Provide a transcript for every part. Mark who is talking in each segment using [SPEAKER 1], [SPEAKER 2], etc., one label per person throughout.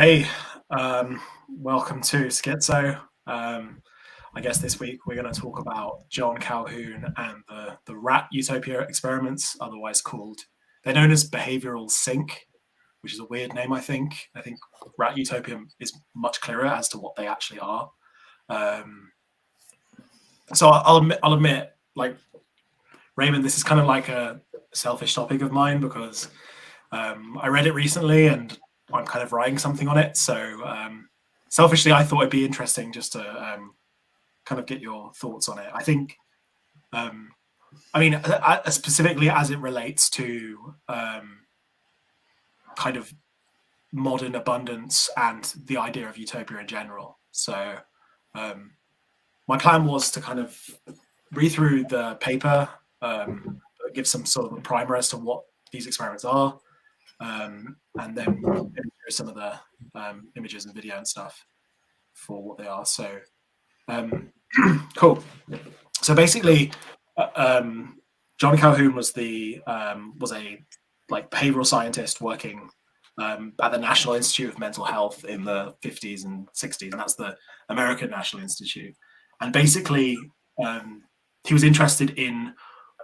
[SPEAKER 1] Hey, welcome to Schizo. I guess this week we're going to talk about John Calhoun and the rat Utopia experiments, otherwise called, they're known as behavioral sync, which is a weird name, I think. I think rat Utopia is much clearer as to what they actually are. So I'll admit, like, Raymond, this is kind of like a selfish topic of mine because I read it recently and I'm kind of writing something on it. So selfishly, I thought it'd be interesting just to kind of get your thoughts on it. I think, I mean, specifically as it relates to kind of modern abundance and the idea of utopia in general. So my plan was to kind of read through the paper, give some sort of a primer as to what these experiments are, and then some of the images and video and stuff for what they are. So cool. So basically, John Calhoun was a like behavioral scientist working at the National Institute of Mental Health in the 50s and 60s, and that's the American National Institute. And basically, he was interested in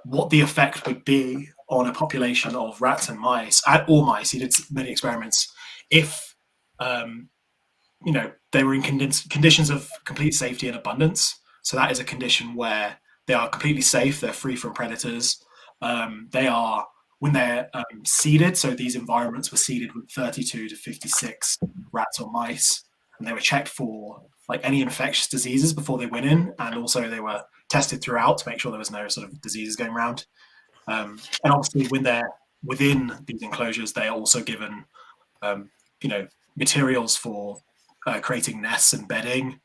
[SPEAKER 1] what the effect would be on a population of rats and mice, or mice. He did many experiments if they were in conditions of complete safety and abundance. So that is a condition where they are completely safe, they're free from predators. They are, when they're seeded, so these environments were seeded with 32 to 56 rats or mice, and they were checked for like any infectious diseases before they went in, and also they were tested throughout to make sure there was no sort of diseases going around. And obviously when they're within these enclosures, they are also given materials for creating nests and bedding.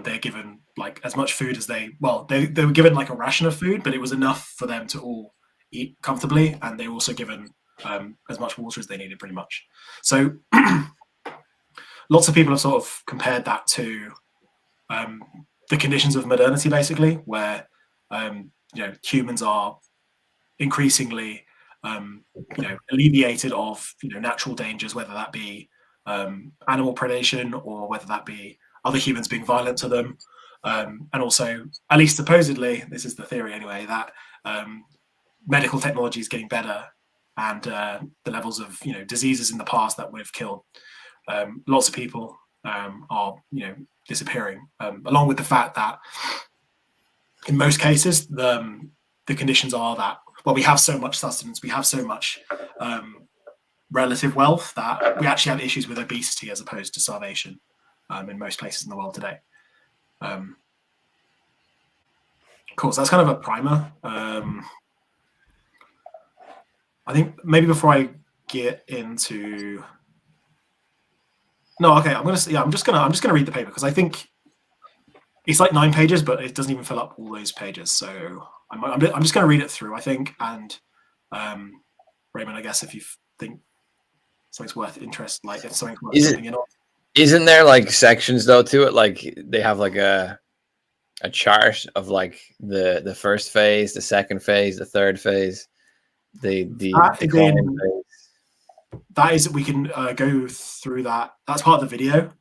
[SPEAKER 1] They're given like as much food as they were given like a ration of food, but it was enough for them to all eat comfortably, and they were also given as much water as they needed, pretty much. So lots of people have sort of compared that to the conditions of modernity, basically, where humans are increasingly alleviated of natural dangers, whether that be animal predation or whether that be other humans being violent to them, and also, at least supposedly, this is the theory anyway, that medical technology is getting better, and the levels of diseases in the past that would have killed lots of people are disappearing, along with the fact that in most cases the conditions are that, well, we have so much sustenance, we have so much relative wealth that we actually have issues with obesity as opposed to starvation in most places in the world today. Cool, so that's kind of a primer. I think maybe before I get into I'm just gonna read the paper because I think it's like 9 pages, but it doesn't even fill up all those pages. So I'm just gonna read it through, I think. And Raymond, I guess if you think something's worth interest, like if something's worth jumping in on.
[SPEAKER 2] Isn't there like sections though to it? Like they have like a chart of like the first phase, the second phase, the third phase, the phase.
[SPEAKER 1] That is, we can go through that. That's part of the video.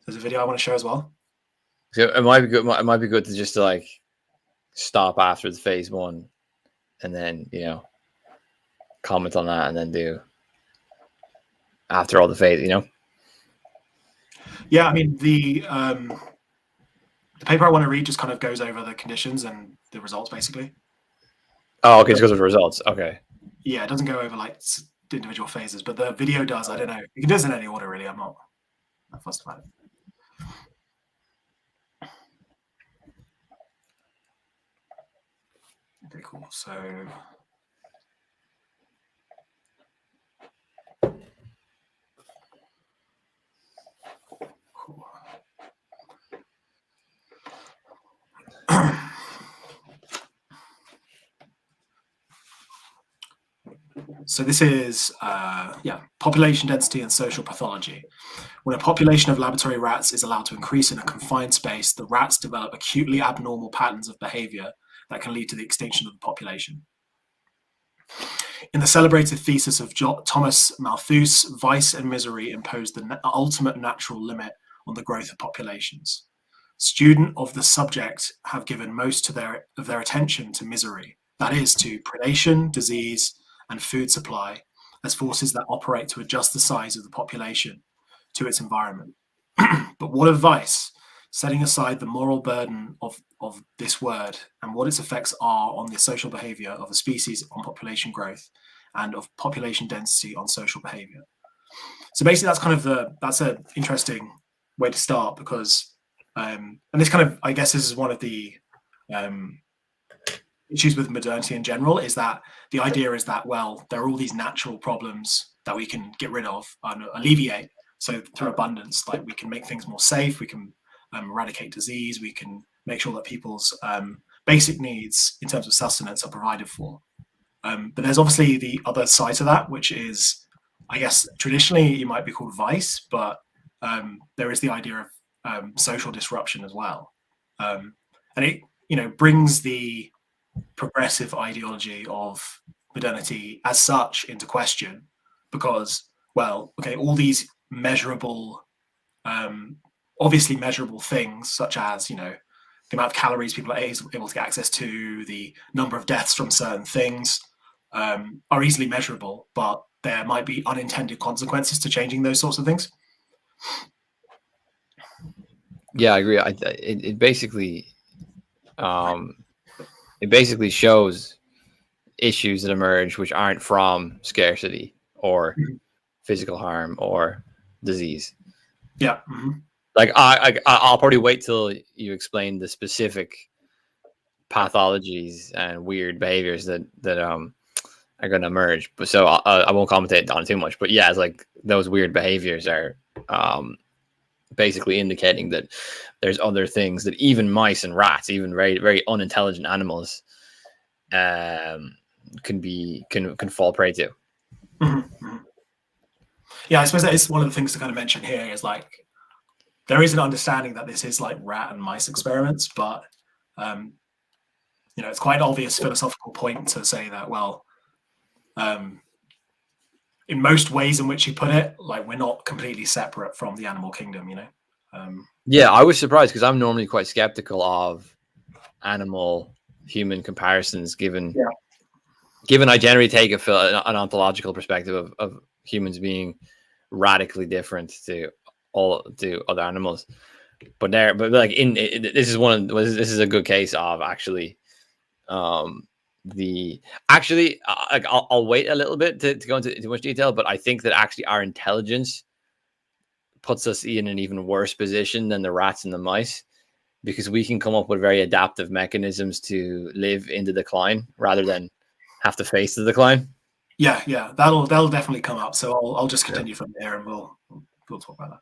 [SPEAKER 1] There's a video I want to show as well.
[SPEAKER 2] So it might be good. It might be good to just like stop after the phase one, and then comment on that, and then do after all the phase.
[SPEAKER 1] Yeah, I mean the paper I want to read just kind of goes over the conditions and the results, basically.
[SPEAKER 2] Oh, okay, just goes over results. Okay.
[SPEAKER 1] Yeah, it doesn't go over like individual phases, but the video does. I don't know. It does in any order, really. I'm not fussed about it. Okay, cool. So cool. So this is population density and social pathology. When a population of laboratory rats is allowed to increase in a confined space, the rats develop acutely abnormal patterns of behavior that can lead to the extinction of the population. In the celebrated thesis of Thomas Malthus, vice and misery impose the ultimate natural limit on the growth of populations. Students of the subject have given most of their attention to misery, that is, to predation, disease, and food supply, as forces that operate to adjust the size of the population to its environment. But what of vice? Setting aside the moral burden of this word and what its effects are on the social behavior of a species on population growth and of population density on social behavior. So basically that's kind of that's an interesting way to start, because and this kind of, I guess this is one of the issues with modernity in general, is that the idea is that, well, there are all these natural problems that we can get rid of and alleviate. So through abundance, like we can make things more safe, we can eradicate disease, we can make sure that people's basic needs in terms of sustenance are provided for. But there's obviously the other side to that, which is, I guess, traditionally it might be called vice, but there is the idea of social disruption as well. And it, brings the progressive ideology of modernity as such into question, because, well, okay, all these measurable, obviously measurable things, such as, the amount of calories people are able to get access to, the number of deaths from certain things, are easily measurable, but there might be unintended consequences to changing those sorts of things.
[SPEAKER 2] Yeah, I agree. It basically shows issues that emerge which aren't from scarcity or physical harm or disease.
[SPEAKER 1] Yeah. Mm-hmm.
[SPEAKER 2] Like I'll probably wait till you explain the specific pathologies and weird behaviors that are going to emerge. But so I won't commentate on it too much. But yeah, it's like those weird behaviors are basically indicating that there's other things that even mice and rats, even very, very unintelligent animals, can fall prey to.
[SPEAKER 1] Mm-hmm. Yeah, I suppose that is one of the things to kind of mention here, is like there is an understanding that this is like rat and mice experiments, but it's quite an obvious philosophical point to say that, well, in most ways in which you put it, like we're not completely separate from the animal kingdom,
[SPEAKER 2] Yeah, I was surprised because I'm normally quite skeptical of animal human comparisons, given I generally take an ontological perspective of humans being radically different to other animals. But this is a good case of actually I'll wait a little bit to go into too much detail, but I think that actually our intelligence puts us in an even worse position than the rats and the mice, because we can come up with very adaptive mechanisms to live in the decline rather than have to face the decline.
[SPEAKER 1] Yeah, that'll definitely come up. So I'll just continue from there, and we'll talk about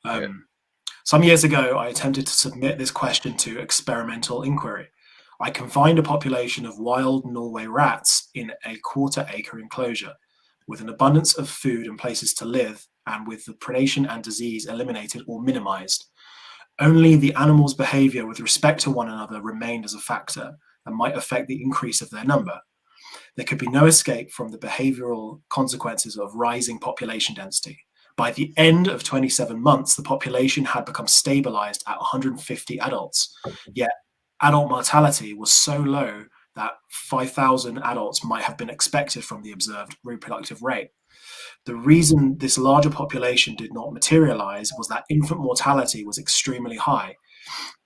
[SPEAKER 1] that. Some years ago, I attempted to submit this question to experimental inquiry. I confined a population of wild Norway rats in a quarter-acre enclosure, with an abundance of food and places to live, and with the predation and disease eliminated or minimized. Only the animals' behavior with respect to one another remained as a factor and might affect the increase of their number. There could be no escape from the behavioral consequences of rising population density. By the end of 27 months, the population had become stabilized at 150 adults, yet adult mortality was so low that 5,000 adults might have been expected from the observed reproductive rate. The reason this larger population did not materialize was that infant mortality was extremely high.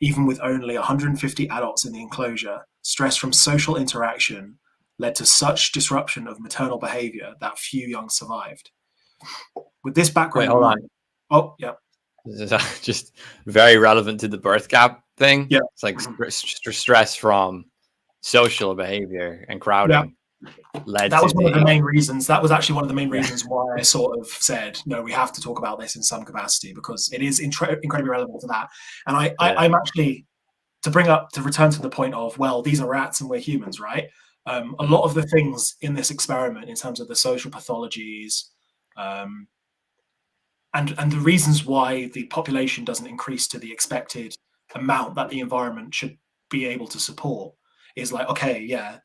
[SPEAKER 1] Even with only 150 adults in the enclosure, stress from social interaction led to such disruption of maternal behavior that few young survived. With this background,
[SPEAKER 2] hold on.
[SPEAKER 1] Oh, yeah.
[SPEAKER 2] This is just very relevant to the birth gap thing.
[SPEAKER 1] Yeah,
[SPEAKER 2] it's like stress from social behavior and crowding.
[SPEAKER 1] That was one of the main reasons. That was actually one of the main reasons why I sort of said, no, we have to talk about this in some capacity, because it is incredibly relevant to that. And I'm actually, to return to the point of, well, these are rats and we're humans, right? A lot of the things in this experiment in terms of the social pathologies and the reasons why the population doesn't increase to the expected amount that the environment should be able to support is like, okay, yeah,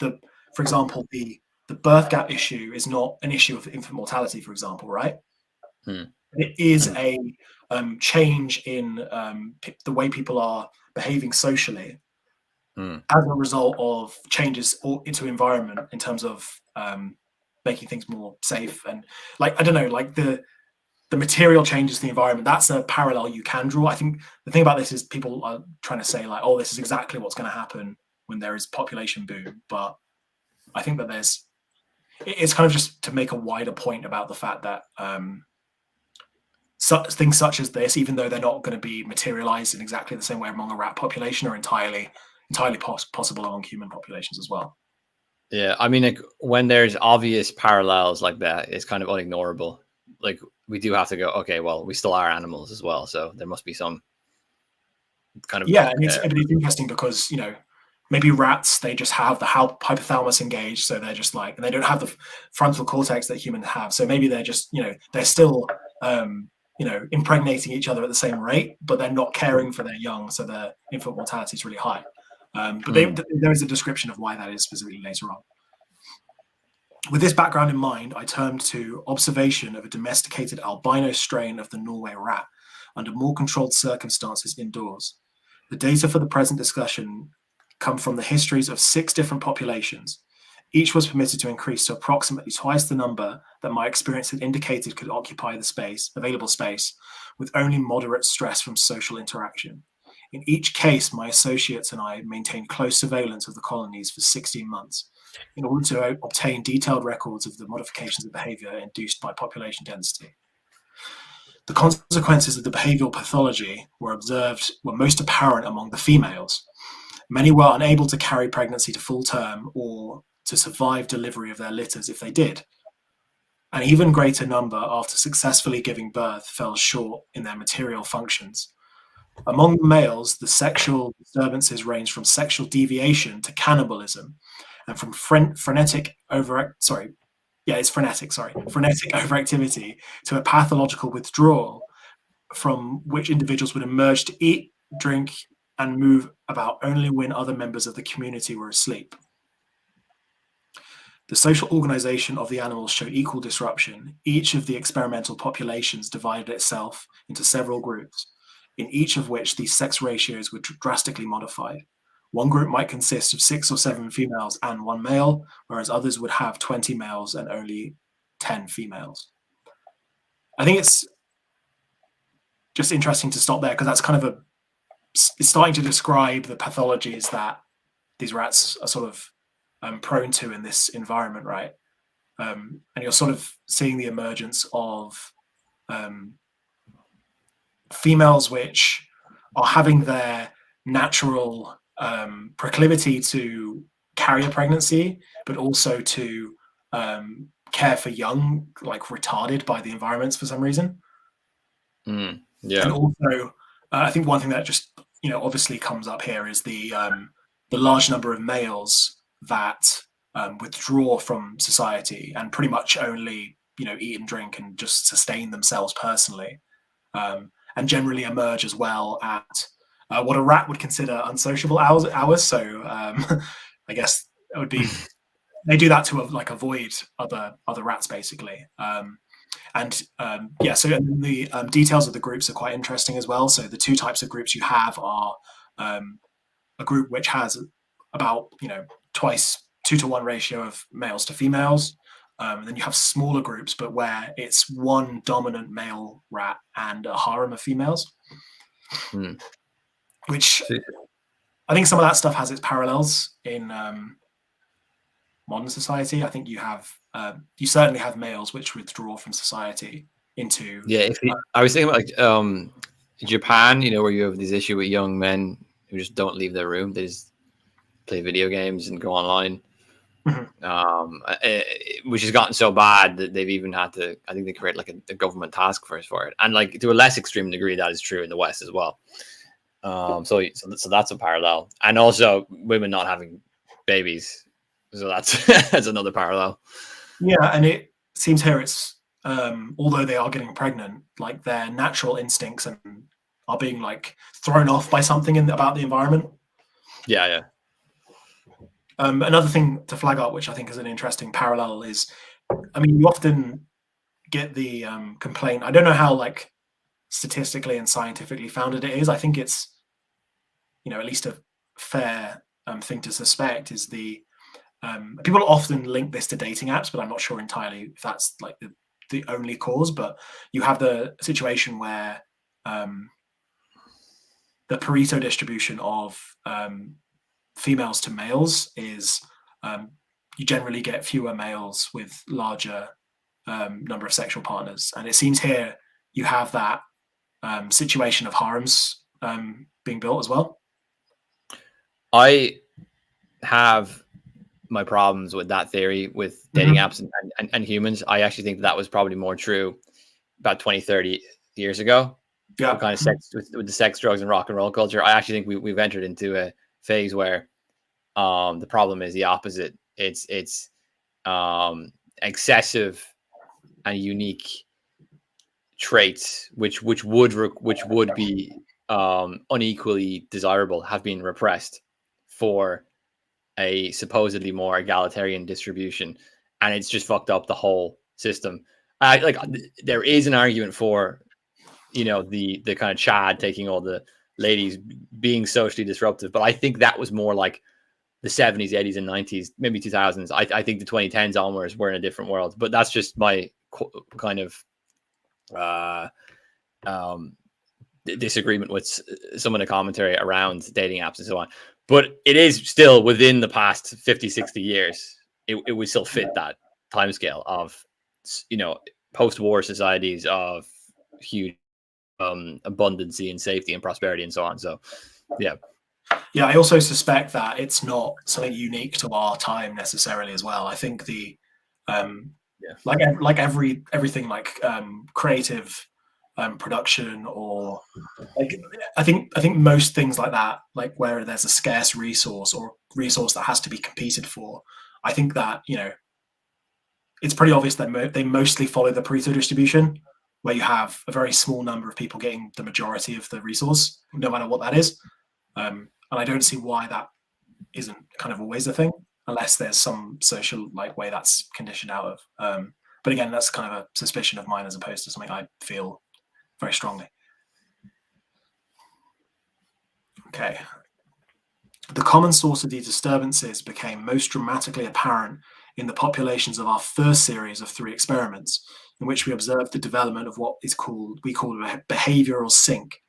[SPEAKER 1] for example, the the birth gap issue is not an issue of infant mortality, for example, right? It is a change in the way people are behaving socially as a result of changes into environment in terms of making things more safe. And like, I don't know, like the material changes to the environment, that's a parallel you can draw. I think the thing about this is people are trying to say like, oh, this is exactly what's going to happen when there is population boom. But I think that it's kind of just to make a wider point about the fact that things such as this, even though they're not going to be materialized in exactly the same way among a rat population, are entirely possible among human populations as well.
[SPEAKER 2] Yeah, I mean, like when there's obvious parallels like that, it's kind of unignorable. Like we do have to go, okay, well, we still are animals as well, so there must be some kind of
[SPEAKER 1] and it's interesting because maybe rats, they just have the hypothalamus engaged, so they're just like, and they don't have the frontal cortex that humans have, so maybe they're just they're still impregnating each other at the same rate, but they're not caring for their young, so their infant mortality is really high. But there is a description of why that is specifically later on. With this background in mind, I turned to observation of a domesticated albino strain of the Norway rat under more controlled circumstances indoors. The data for the present discussion come from the histories of 6 different populations. Each was permitted to increase to approximately twice the number that my experience had indicated could occupy the available space, with only moderate stress from social interaction. In each case, my associates and I maintained close surveillance of the colonies for 16 months in order to obtain detailed records of the modifications of behavior induced by population density. The consequences of the behavioral pathology were most apparent among the females. Many were unable to carry pregnancy to full term or to survive delivery of their litters if they did. An even greater number, after successfully giving birth, fell short in their material functions. Among the males, the sexual disturbances range from sexual deviation to cannibalism, and from frenetic overactivity to a pathological withdrawal, from which individuals would emerge to eat, drink, and move about only when other members of the community were asleep. The social organization of the animals showed equal disruption. Each of the experimental populations divided itself into several groups, in each of which these sex ratios were drastically modified. One group might consist of 6 or 7 females and 1 male, whereas others would have 20 males and only 10 females. I think it's just interesting to stop there because that's kind of it's starting to describe the pathologies that these rats are sort of prone to in this environment, right? And you're sort of seeing the emergence of females which are having their natural proclivity to carry a pregnancy, but also to care for young, like retarded by the environments for some reason.
[SPEAKER 2] Yeah.
[SPEAKER 1] And also, I think one thing that just obviously comes up here is the large number of males that withdraw from society and pretty much only eat and drink and just sustain themselves personally, and generally emerge as well at what a rat would consider unsociable hours. So I guess it would be they do that to avoid other rats basically. So the details of the groups are quite interesting as well. So the 2 types of groups you have are a group which has about 2-to-1 ratio of males to females. And then you have smaller groups, but where it's one dominant male rat and a harem of females. Which I think some of that stuff has its parallels in modern society. I think you certainly have males which withdraw from society into.
[SPEAKER 2] Yeah, I was thinking about Japan, where you have this issue with young men who just don't leave their room; they just play video games and go online. Which has gotten so bad that they've even had to. I think they create a government task force for it, and to a less extreme degree, that is true in the West as well. So that's a parallel, and also women not having babies. So that's that's another parallel.
[SPEAKER 1] Yeah, and it seems here it's although they are getting pregnant, like their natural instincts are being thrown off by something about the environment.
[SPEAKER 2] Yeah.
[SPEAKER 1] Another thing to flag up, which I think is an interesting parallel, is, I mean, you often get the complaint. I don't know how like statistically and scientifically founded it is. I think it's, at least a fair thing to suspect is the people often link this to dating apps, but I'm not sure entirely if that's like the only cause. But you have the situation where the Pareto distribution of females to males is you generally get fewer males with larger number of sexual partners, and it seems here you have that situation of harems being built as well.
[SPEAKER 2] I have my problems with that theory with dating apps and humans. I actually think that was probably more true about 20, 30 years ago.
[SPEAKER 1] Yeah.
[SPEAKER 2] Kind of sex with the sex, drugs, and rock and roll culture. I actually think we've entered into a phase where the problem is the opposite. It's excessive and unique traits which would be unequally desirable have been repressed for a supposedly more egalitarian distribution, and it's just fucked up the whole system. There is an argument for the kind of Chad taking all the ladies being socially disruptive, but I think that was more like the 70s, 80s, and 90s, maybe 2000s. I think the 2010s onwards we're in a different world, but that's just my kind of disagreement with some of the commentary around dating apps and so on. But it is still within the past 50, 60 years. It would still fit that timescale of, post-war societies of huge abundancy and safety and prosperity and so on. So, yeah.
[SPEAKER 1] Yeah, I also suspect that it's not something unique to our time necessarily as well. I think the like everything like creative production, or like I think most things like that, like where there's a scarce resource or resource that has to be competed for, I think that it's pretty obvious that they mostly follow the Pareto distribution, where you have a very small number of people getting the majority of the resource, no matter what that is. And I don't see why that isn't kind of always a thing, unless there's some social like way that's conditioned out of. But again, that's kind of a suspicion of mine as opposed to something I feel very strongly. Okay. The common source of these disturbances became most dramatically apparent in the populations of our first series of 3 experiments, in which we observed the development of what we call a behavioral sink.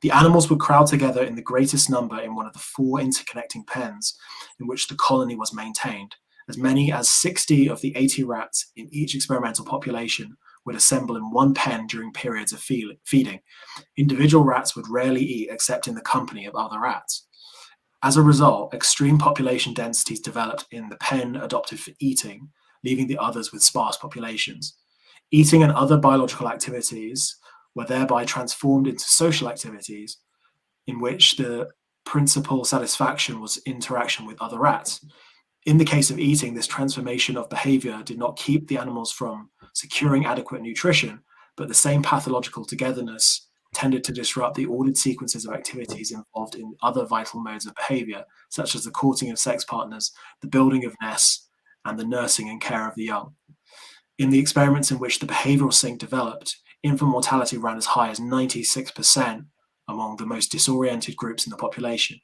[SPEAKER 1] The animals would crowd together in the greatest number in one of the 4 interconnecting pens in which the colony was maintained. As many as 60 of the 80 rats in each experimental population would assemble in one pen during periods of feeding. Individual rats would rarely eat except in the company of other rats. As a result, extreme population densities developed in the pen adopted for eating, leaving the others with sparse populations. Eating and other biological activities were thereby transformed into social activities in which the principal satisfaction was interaction with other rats. In the case of eating, this transformation of behavior did not keep the animals from securing adequate nutrition, but the same pathological togetherness tended to disrupt the ordered sequences of activities involved in other vital modes of behavior, such as the courting of sex partners, the building of nests, and the nursing and care of the young. In the experiments in which the behavioral sink developed, infant mortality ran as high as 96% among the most disoriented groups in the population.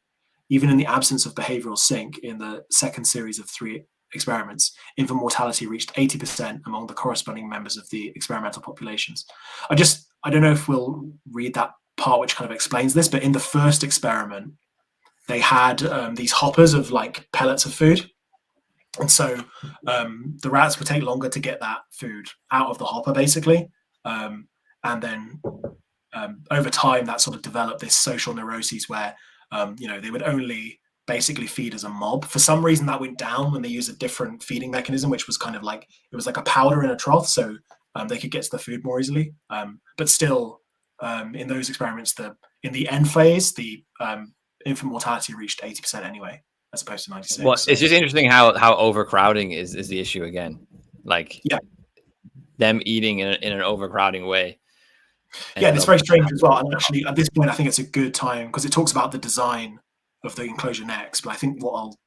[SPEAKER 1] Even in the absence of behavioral sink in the second series of 3 experiments, infant mortality reached 80% among the corresponding members of the experimental populations. I don't know if we'll read that part which kind of explains this, but in the first experiment, they had these hoppers of like pellets of food. And so the rats would take longer to get that food out of the hopper, basically. And then over time, that sort of developed this social neuroses where, they would only basically feed as a mob. For some reason, that went down when they used a different feeding mechanism, which was kind of like, it was like a powder in a trough, so they could get to the food more easily. But still, in those experiments, in the end phase, the infant mortality reached 80% anyway, as opposed to 96.
[SPEAKER 2] Well, it's just interesting how overcrowding is the issue again. Like,
[SPEAKER 1] yeah,
[SPEAKER 2] them eating in an overcrowding way.
[SPEAKER 1] Yeah, it's very strange as well. And actually, at this point, I think it's a good time because it talks about the design of the enclosure next. But I think what I'll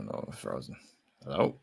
[SPEAKER 2] no, it's frozen. Hello.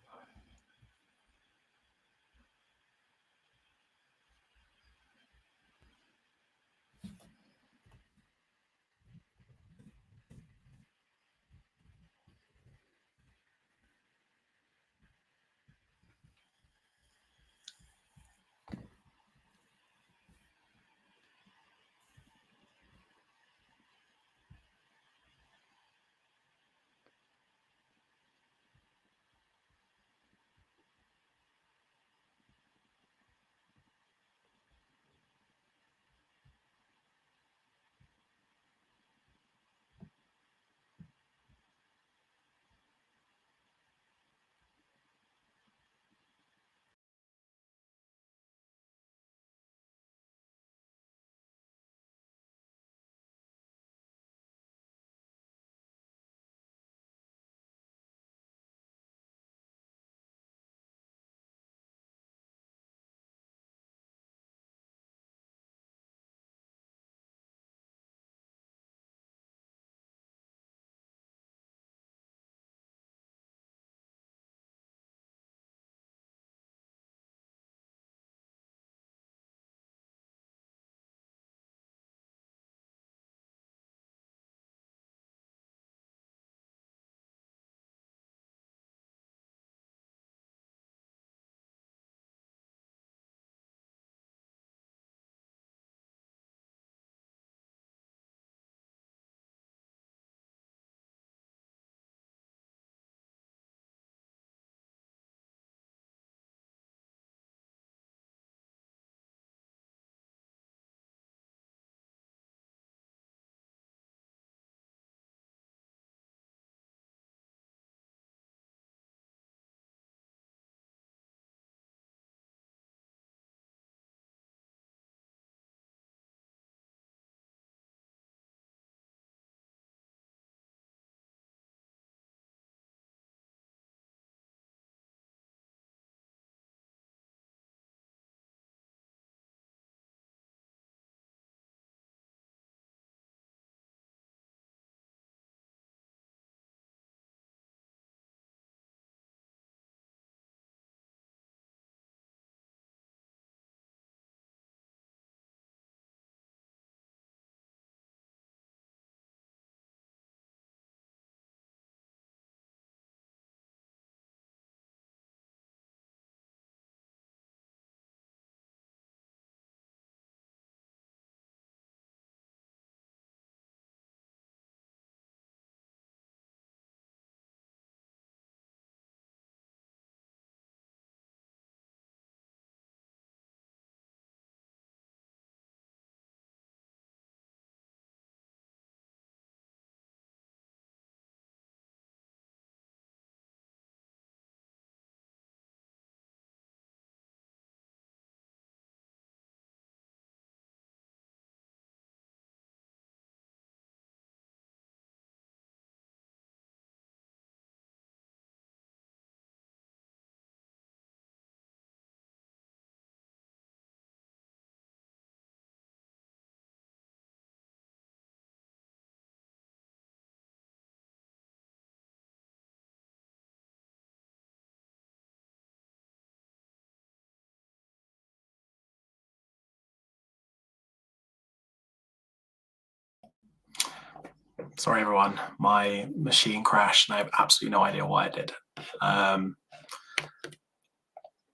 [SPEAKER 1] Sorry, everyone. My machine crashed, and I have absolutely no idea why it did. I'm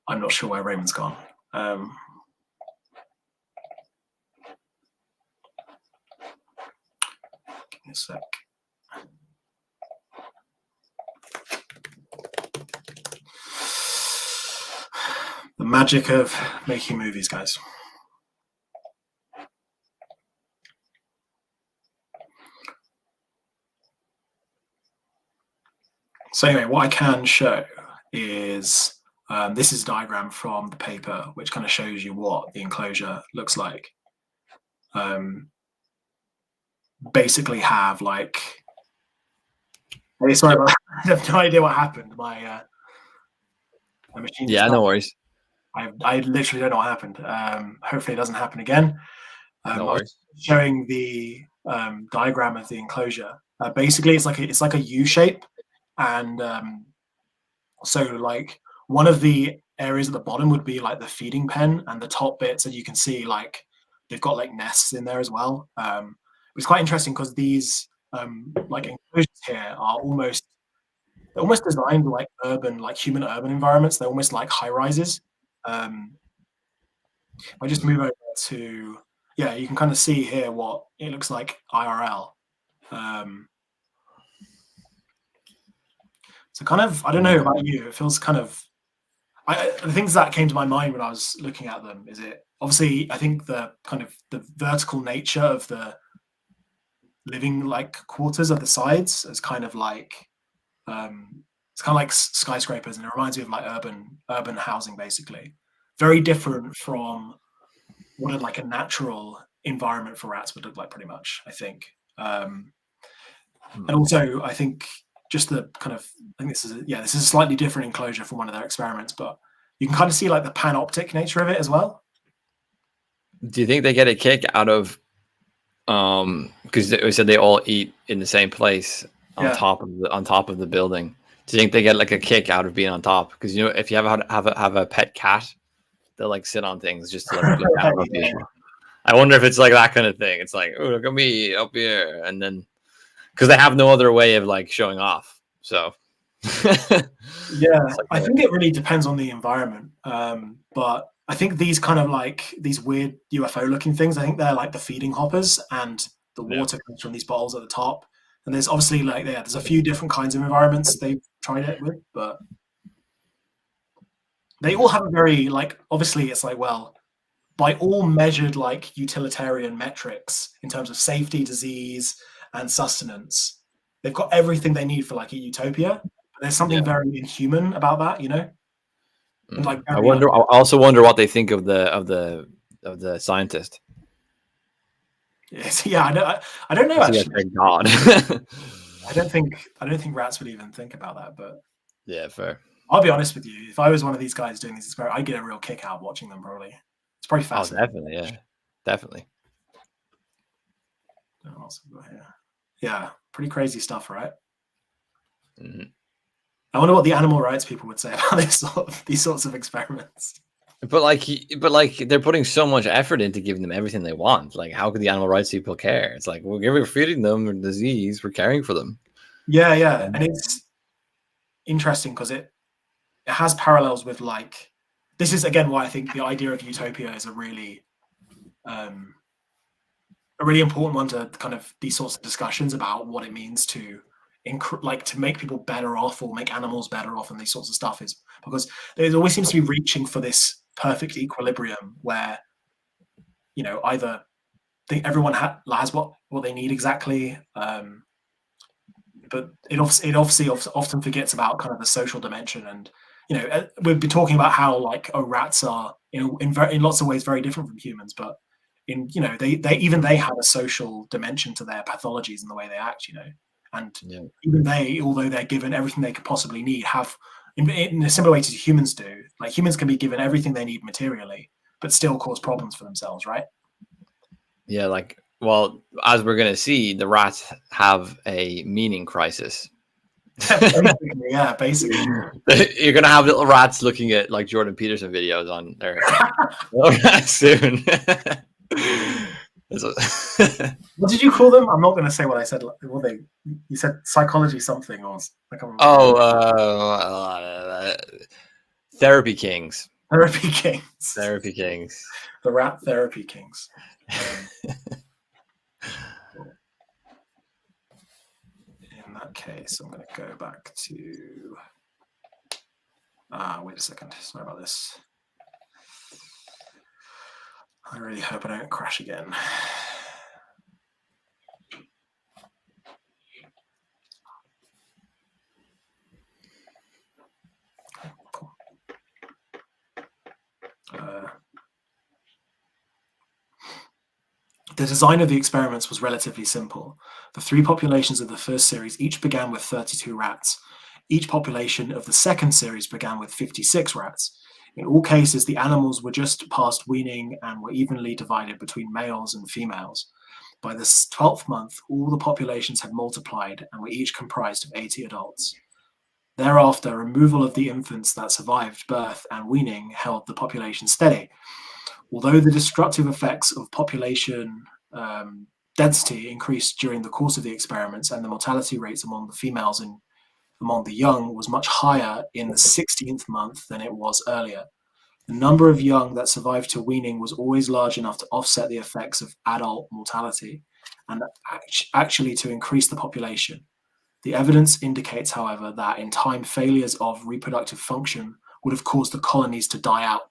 [SPEAKER 1] not sure where Raymond's gone. Give me a sec. The magic of making movies, guys. So anyway, what I can show is this is a diagram from the paper, which kind of shows you what the enclosure looks like. Basically have like, sorry, I have no idea what happened. My machine.
[SPEAKER 2] Yeah, no worries.
[SPEAKER 1] I literally don't know what happened. Hopefully it doesn't happen again.
[SPEAKER 2] No worries.
[SPEAKER 1] Showing the diagram of the enclosure. Basically, it's like a U shape, And so like one of the areas at the bottom would be like the feeding pen, and the top bits, and you can see like they've got like nests in there as well. It's quite interesting because these like enclosures here are almost, they're almost designed like urban, like human urban environments. They're almost like high rises. If I just move over to, yeah, you can kind of see here what it looks like IRL. So kind of, I don't know about you, it feels kind of, the things that came to my mind when I was looking at them is it, obviously, I think the kind of the vertical nature of the living like quarters of the sides is kind of like, it's kind of like skyscrapers, and it reminds me of like urban housing, basically. Very different from what like a natural environment for rats would look like, pretty much, I think. And also, I think just the kind of, I think this is this is a slightly different enclosure from one of their experiments, but you can kind of see like the panoptic nature of it as well.
[SPEAKER 2] Do you think they get a kick out of, because they said they all eat in the same place on top of the building? Do you think they get like a kick out of being on top? Because you know, if you have a pet cat, they'll like sit on things just to like look down on people. I wonder if it's like that kind of thing. It's like, oh, look at me up here, and then because they have no other way of like showing off. So
[SPEAKER 1] yeah, like, I think it really depends on the environment. But I think these kind of like these weird UFO looking things, I think they're like the feeding hoppers, and the water comes from these bottles at the top. And there's obviously like, there's a few different kinds of environments they've tried it with, but they all have a very like, obviously it's like, well, by all measured like utilitarian metrics in terms of safety, disease, and sustenance, they've got everything they need for like a utopia. But there's something very inhuman about that, you know. And like,
[SPEAKER 2] I also wonder what they think of the scientist.
[SPEAKER 1] Yeah, I don't know actually.
[SPEAKER 2] Thank God.
[SPEAKER 1] I don't think rats would even think about that. But
[SPEAKER 2] yeah, fair.
[SPEAKER 1] I'll be honest with you. If I was one of these guys doing these experiments, I'd get a real kick out watching them. Probably, it's probably fascinating.
[SPEAKER 2] Oh, definitely, yeah, definitely.
[SPEAKER 1] What else have we got here? Yeah, pretty crazy stuff, right?
[SPEAKER 2] Mm-hmm.
[SPEAKER 1] I wonder what the animal rights people would say about these sorts of experiments.
[SPEAKER 2] But like they're putting so much effort into giving them everything they want. Like, how could the animal rights people care? It's like, we're feeding them a disease, we're caring for them.
[SPEAKER 1] Yeah, and it's interesting because it has parallels with like, this is again why I think the idea of utopia is a really important one to kind of these sorts of discussions about what it means to like to make people better off or make animals better off and these sorts of stuff, is because there always seems to be reaching for this perfect equilibrium where, you know, either everyone has what they need exactly, but it obviously often forgets about kind of the social dimension. And you know, we've been talking about how like rats are, you know, in lots of ways very different from humans, but in, you know, they have a social dimension to their pathologies and the way they act, you know. And even they, although they're given everything they could possibly need, have in a similar way to humans do. Like, humans can be given everything they need materially, but still cause problems for themselves, right?
[SPEAKER 2] Yeah, like, well, as we're gonna see, the rats have a meaning crisis.
[SPEAKER 1] Basically.
[SPEAKER 2] You're gonna have little rats looking at like Jordan Peterson videos on there soon.
[SPEAKER 1] What did you call them? I'm not going to say what I said. What you said psychology something, or I can't
[SPEAKER 2] remember. Therapy kings.
[SPEAKER 1] Therapy kings.
[SPEAKER 2] Therapy kings.
[SPEAKER 1] The rat therapy kings. In that case, I'm going to go back to. Wait a second. Sorry about this. I really hope I don't crash again. The design of the experiments was relatively simple. The three populations of the first series each began with 32 rats. Each population of the second series began with 56 rats. In all cases, the animals were just past weaning and were evenly divided between males and females. By the 12th month, all the populations had multiplied and were each comprised of 80 adults. Thereafter, removal of the infants that survived birth and weaning held the population steady. Although the destructive effects of population density increased during the course of the experiments, and the mortality rates among the females and among the young was much higher in the 16th month than it was earlier. The number of young that survived to weaning was always large enough to offset the effects of adult mortality and actually to increase the population. The evidence indicates, however, that in time failures of reproductive function would have caused the colonies to die out.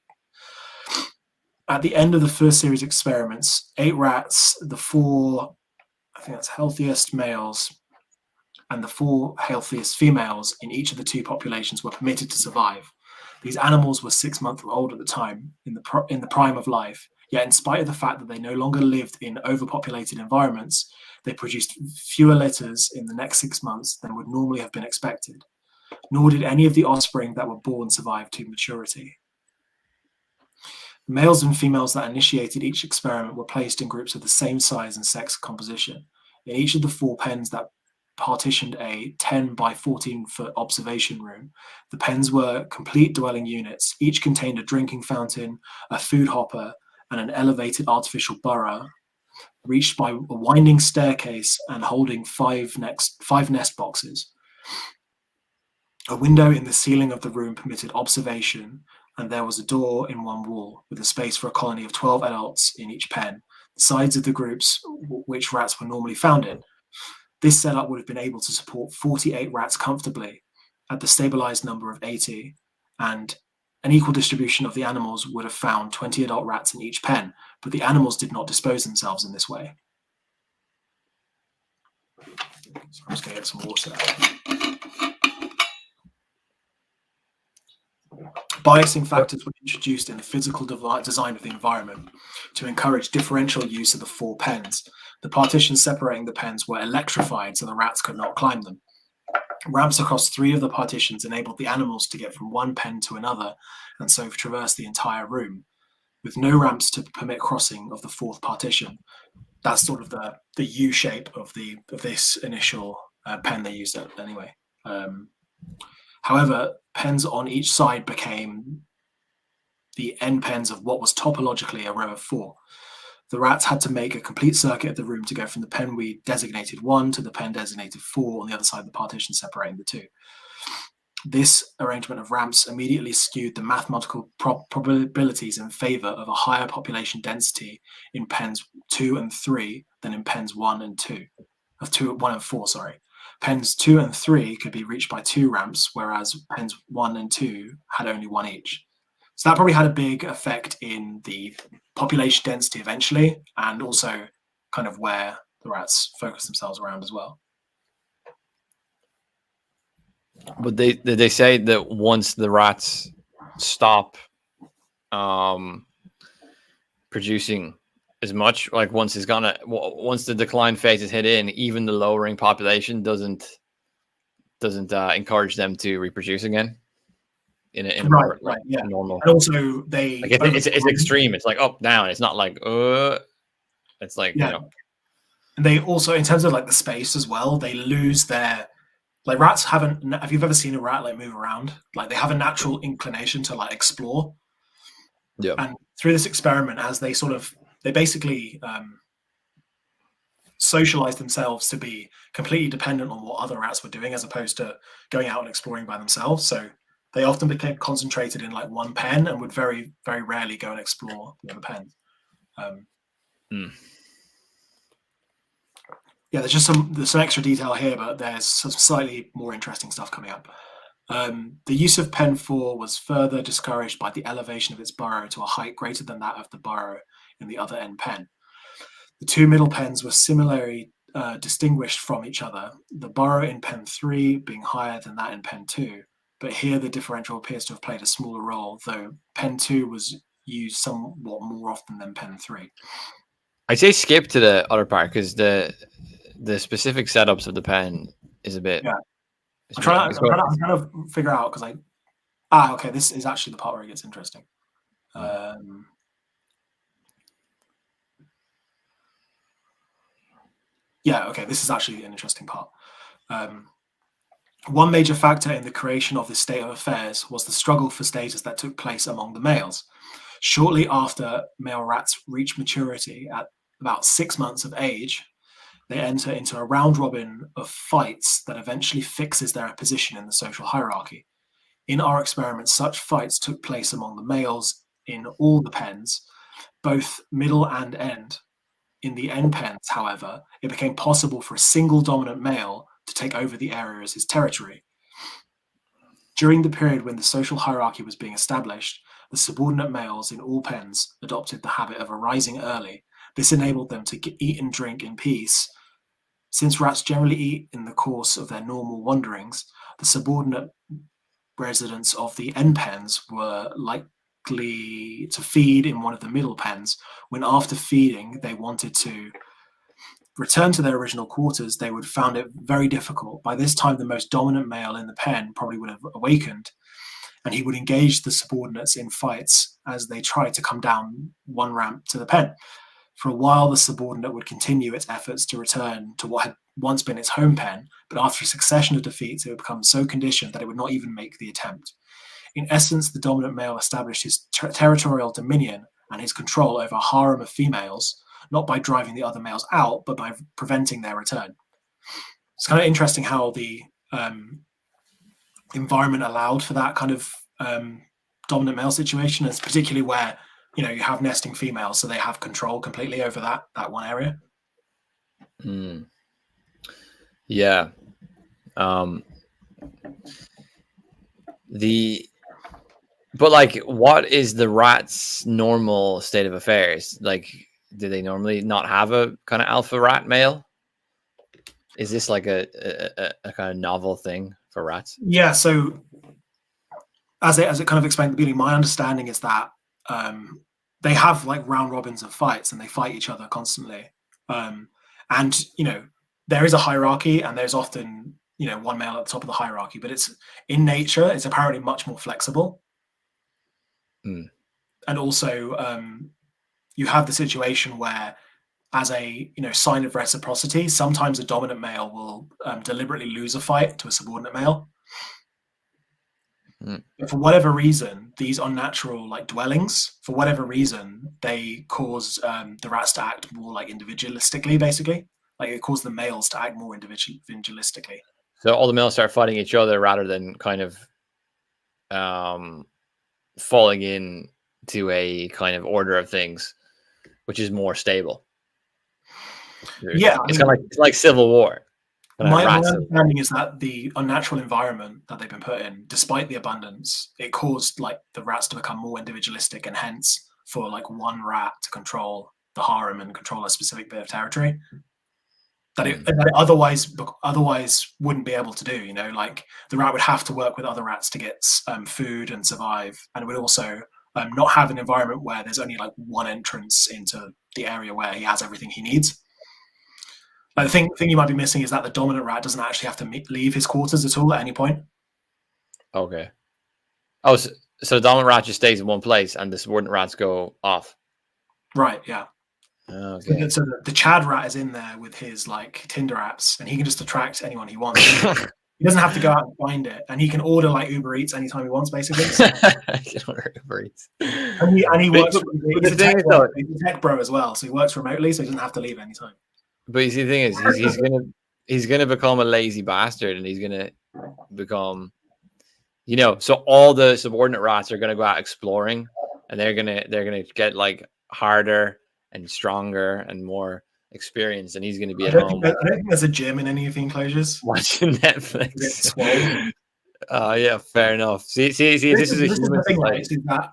[SPEAKER 1] At the end of the first series of experiments, 8 rats, the 4, I think that's healthiest males, and the 4 healthiest females in each of the 2 populations were permitted to survive. These animals were 6 months old at the time, in the prime of life. Yet, in spite of the fact that they no longer lived in overpopulated environments, they produced fewer litters in the next 6 months than would normally have been expected. Nor did any of the offspring that were born survive to maturity. The males and females that initiated each experiment were placed in groups of the same size and sex composition. In each of the 4 pens that partitioned a 10 by 14 foot observation room, the pens were complete dwelling units. Each contained a drinking fountain, a food hopper, and an elevated artificial burrow, reached by a winding staircase and holding 5 nest boxes. A window in the ceiling of the room permitted observation, and there was a door in one wall, with a space for a colony of 12 adults in each pen, the sides of the groups which rats were normally found in. This setup would have been able to support 48 rats comfortably at the stabilized number of 80, and an equal distribution of the animals would have found 20 adult rats in each pen, but the animals did not dispose themselves in this way. So I'm just going to get some water. Biasing factors were introduced in the physical design of the environment to encourage differential use of the 4 pens. The partitions separating the pens were electrified so the rats could not climb them. Ramps across 3 of the partitions enabled the animals to get from one pen to another and so traverse the entire room, with no ramps to permit crossing of the 4th partition. That's sort of the U shape of this initial pen they used anyway. However, pens on each side became the end pens of what was topologically a row of 4. The rats had to make a complete circuit of the room to go from the pen we designated 1 to the pen designated 4 on the other side of the partition separating the 2. This arrangement of ramps immediately skewed the mathematical probabilities in favor of a higher population density in pens 2 and 3 than in pens 1 and 4. Pens 2 and 3 could be reached by 2 ramps, whereas pens 1 and 2 had only 1 each. So that probably had a big effect in the population density eventually, and also kind of where the rats focus themselves around as well.
[SPEAKER 2] But they say that once the rats stop producing as much, like once the decline phase is hit in, even the lowering population doesn't encourage them to reproduce again in a more normal.
[SPEAKER 1] And also they
[SPEAKER 2] it's extreme. It's like up down. It's not like it's like you know.
[SPEAKER 1] And they also, in terms of like the space as well, they lose their, like, rats haven't, have you ever seen a rat like move around? Like they have a natural inclination to like explore.
[SPEAKER 2] Yeah.
[SPEAKER 1] And through this experiment, as they basically socialize themselves to be completely dependent on what other rats were doing as opposed to going out and exploring by themselves. So they often became concentrated in like one pen and would very, very rarely go and explore the other pens. Yeah, there's some extra detail here, but there's some slightly more interesting stuff coming up. The use of pen 4 was further discouraged by the elevation of its burrow to a height greater than that of the burrow in the other end pen. The 2 middle pens were similarly distinguished from each other, the burrow in pen 3 being higher than that in pen 2, but here the differential appears to have played a smaller role, though pen 2 was used somewhat more often than pen 3.
[SPEAKER 2] I say skip to the other part because the specific setups of the pen is a bit.
[SPEAKER 1] Yeah. I'm trying to figure out because okay, this is actually the part where it gets interesting. Yeah, okay, this is actually an interesting part. One major factor in the creation of this state of affairs was the struggle for status that took place among the males. Shortly after male rats reach maturity at about 6 months of age, they enter into a round robin of fights that eventually fixes their position in the social hierarchy. In our experiments, such fights took place among the males in all the pens, both middle and end. In the end pens, however, it became possible for a single dominant male to take over the area as his territory. During the period when the social hierarchy was being established, the subordinate males in all pens adopted the habit of arising early. This enabled them to eat and drink in peace. Since rats generally eat in the course of their normal wanderings, the subordinate residents of the end pens were likely to feed in one of the middle pens. When after feeding they wanted to return to their original quarters, they would found it very difficult. By this time, the most dominant male in the pen probably would have awakened, and he would engage the subordinates in fights as they tried to come down one ramp to the pen. For a while, the subordinate would continue its efforts to return to what had once been its home pen, but after a succession of defeats, it would become so conditioned that it would not even make the attempt. In essence, the dominant male established his territorial dominion and his control over a harem of females, not by driving the other males out, but by preventing their return. It's kind of interesting how the environment allowed for that kind of dominant male situation, and particularly where you have nesting females, so they have control completely over that one area.
[SPEAKER 2] Yeah. But like, what is the rat's normal state of affairs? Like, do they normally not have a kind of alpha rat male? Is this like a kind of novel thing for rats?
[SPEAKER 1] Yeah. So as it kind of explained at the beginning, my understanding is that they have like round robins of fights and they fight each other constantly. And there is a hierarchy, and there's often one male at the top of the hierarchy, but it's in nature, it's apparently much more flexible. And also you have the situation where, as a sign of reciprocity, sometimes a dominant male will deliberately lose a fight to a subordinate male. But for whatever reason, these unnatural dwellings, for whatever reason, they cause the rats to act more individualistically, basically. It caused the males to act more individualistically.
[SPEAKER 2] So all the males start fighting each other rather than kind of falling in to a kind of order of things, which is more stable.
[SPEAKER 1] Yeah,
[SPEAKER 2] it's kind of like civil war.
[SPEAKER 1] My understanding is that the unnatural environment that they've been put in, despite the abundance, it caused the rats to become more individualistic, and hence for one rat to control the harem and control a specific bit of territory that it otherwise wouldn't be able to do. The rat would have to work with other rats to get food and survive, and it would also not have an environment where there's only one entrance into the area where he has everything he needs. The thing you might be missing is that the dominant rat doesn't actually have to leave his quarters at all at any point.
[SPEAKER 2] Okay. Oh, so the dominant rat just stays in one place, and the subordinate rats go off.
[SPEAKER 1] Right. Yeah.
[SPEAKER 2] Okay.
[SPEAKER 1] So the Chad rat is in there with his Tinder apps, and he can just attract anyone he wants. He doesn't have to go out and find it, and he can order Uber Eats anytime he wants, basically.
[SPEAKER 2] He can order Uber Eats.
[SPEAKER 1] And he works. He's a tech bro as well, so he works remotely, so he doesn't have to leave anytime.
[SPEAKER 2] But you see, the thing is, he's gonna become a lazy bastard, and he's gonna become, so all the subordinate rats are gonna go out exploring, and they're gonna get harder and stronger and more experienced, and he's gonna be at home.
[SPEAKER 1] I don't think there's a gym in any of the enclosures.
[SPEAKER 2] Watching Netflix. Yeah, fair enough. See, this is a human thing,
[SPEAKER 1] right? Is that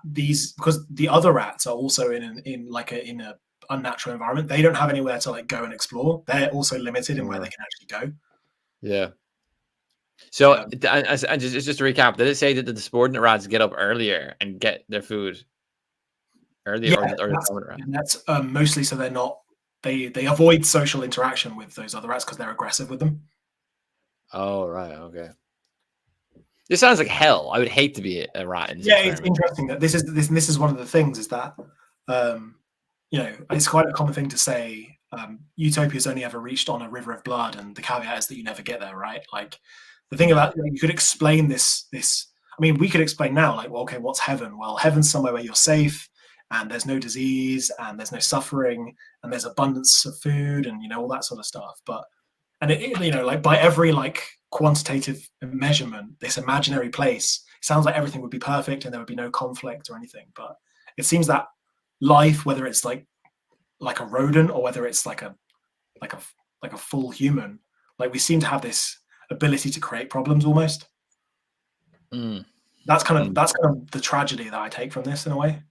[SPEAKER 1] because the other rats are also in a unnatural environment, they don't have anywhere to go and explore. They're also limited in where they can actually go.
[SPEAKER 2] Yeah. So and just to recap, did it say that the subordinate rats get up earlier and get their food earlier?
[SPEAKER 1] Yeah, that's mostly so they're not. They avoid social interaction with those other rats because they're aggressive with them.
[SPEAKER 2] Oh right, okay. This sounds like hell. I would hate to be a rat in this experiment.
[SPEAKER 1] It's interesting that this is one of the things is that. It's quite a common thing to say Utopia's only ever reached on a river of blood, and the caveat is that you never get there, right? The thing about, you could explain this. I mean, we could explain now, like, well, okay, what's heaven? Well, heaven's somewhere where you're safe, and there's no disease, and there's no suffering, and there's abundance of food, and all that sort of stuff. But and like by every like quantitative measurement, this imaginary place, it sounds like everything would be perfect and there would be no conflict or anything. But it seems that life, whether it's like a rodent or whether it's like a full human, like we seem to have this ability to create problems almost. That's kind of the tragedy that I take from this in a way.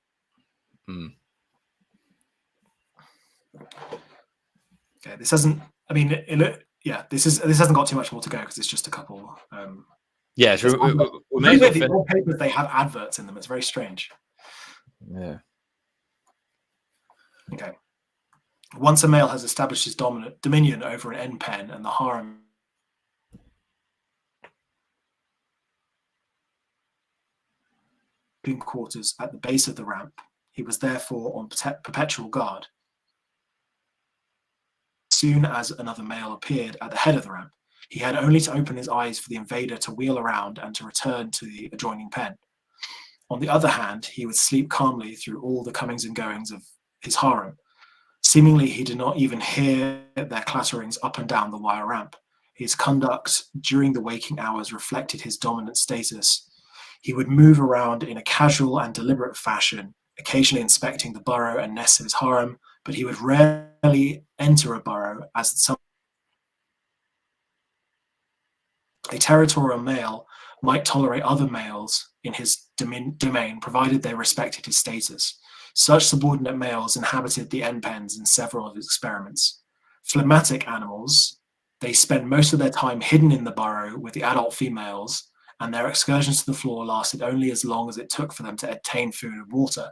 [SPEAKER 1] Okay, this hasn't. I mean, this hasn't got too much more to go because it's just a couple.
[SPEAKER 2] Yeah, so
[SPEAKER 1] the old papers, they have adverts in them. It's very strange.
[SPEAKER 2] Yeah.
[SPEAKER 1] Okay. Once a male has established his dominion over an end pen and the harem quarters at the base of the ramp, he was therefore on perpetual guard. As soon as another male appeared at the head of the ramp, he had only to open his eyes for the invader to wheel around and to return to the adjoining pen. On the other hand, he would sleep calmly through all the comings and goings of his harem. Seemingly, he did not even hear their clatterings up and down the wire ramp. His conduct during the waking hours reflected his dominant status. He would move around in a casual and deliberate fashion, occasionally inspecting the burrow and nests of his harem, but he would rarely enter a burrow as a territorial male might tolerate other males in his domain, provided they respected his status. Such subordinate males inhabited the end pens in several of his experiments. Phlegmatic animals, they spent most of their time hidden in the burrow with the adult females, and their excursions to the floor lasted only as long as it took for them to obtain food and water.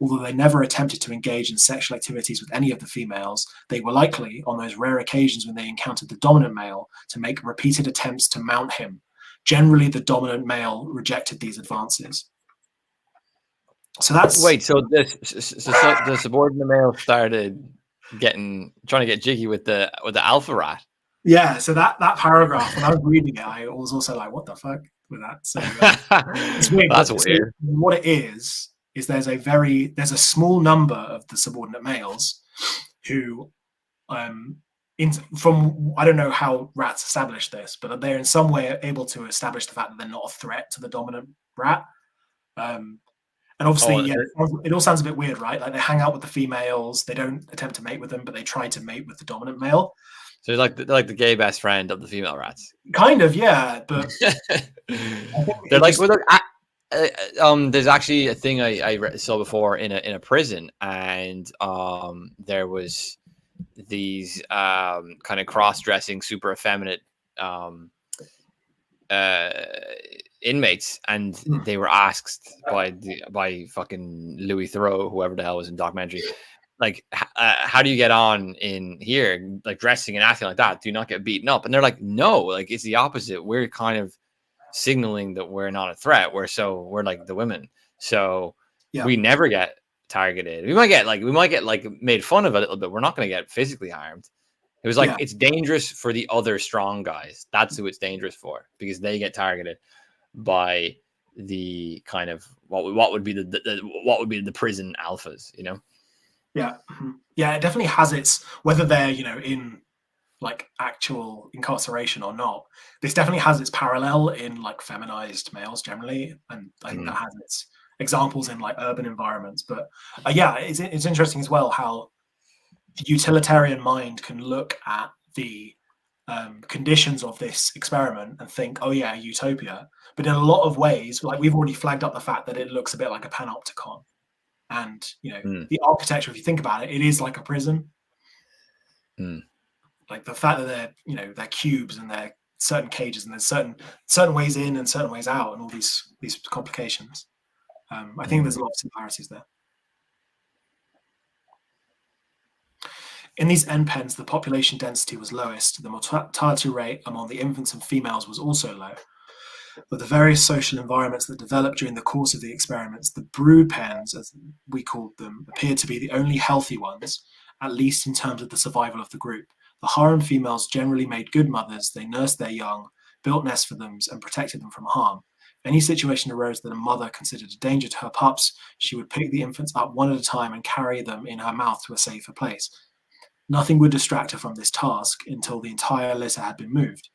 [SPEAKER 1] Although they never attempted to engage in sexual activities with any of the females, they were likely, on those rare occasions when they encountered the dominant male, to make repeated attempts to mount him. Generally, the dominant male rejected these advances. So that's
[SPEAKER 2] so the subordinate male started trying to get jiggy with the alpha rat.
[SPEAKER 1] Yeah, so that paragraph, when I was reading it, I was also like, what the fuck with that? So it's weird.
[SPEAKER 2] That's weird.
[SPEAKER 1] What it is there's a small number of the subordinate males who, from I don't know how rats establish this, but they're in some way able to establish the fact that they're not a threat to the dominant rat. And obviously, it all sounds a bit weird, right? Like they hang out with the females, they don't attempt to mate with them, but they try to mate with the dominant male.
[SPEAKER 2] So they're like the gay best friend of the female rats.
[SPEAKER 1] Kind of, yeah. But
[SPEAKER 2] they're like, there's actually a thing I saw before in a prison, and there was these kind of cross-dressing, super effeminate inmates, and they were asked by fucking Louis Theroux, whoever the hell was in the documentary, like, how do you get on in here, like dressing and acting like that? Do you not get beaten up? And they're like, no, like it's the opposite. We're kind of signaling that we're not a threat. We're like the women, so we never get targeted. We might get made fun of a little bit. We're not going to get physically harmed. It was like, it's dangerous for the other strong guys. That's who it's dangerous for, because they get targeted by the kind of what would be the prison alphas, you know?
[SPEAKER 1] Yeah. Yeah, it definitely has its, whether they're, in like actual incarceration or not, this definitely has its parallel in like feminized males generally. And I think that has its examples in like urban environments. But it's interesting as well how the utilitarian mind can look at the conditions of this experiment and think, oh yeah, utopia. But in a lot of ways, like we've already flagged up the fact that it looks a bit like a panopticon. And the architecture, if you think about it, it is like a prison. Like the fact that they're cubes and they're certain cages and there's certain ways in and certain ways out and all these complications. I think there's a lot of similarities there. In these end pens, the population density was lowest. The mortality rate among the infants and females was also low. But the various social environments that developed during the course of the experiments, the brood pens, as we called them, appeared to be the only healthy ones, at least in terms of the survival of the group. The harem females generally made good mothers. They nursed their young, built nests for them, and protected them from harm. If any situation arose that a mother considered a danger to her pups, she would pick the infants up one at a time and carry them in her mouth to a safer place. Nothing would distract her from this task until the entire litter had been moved.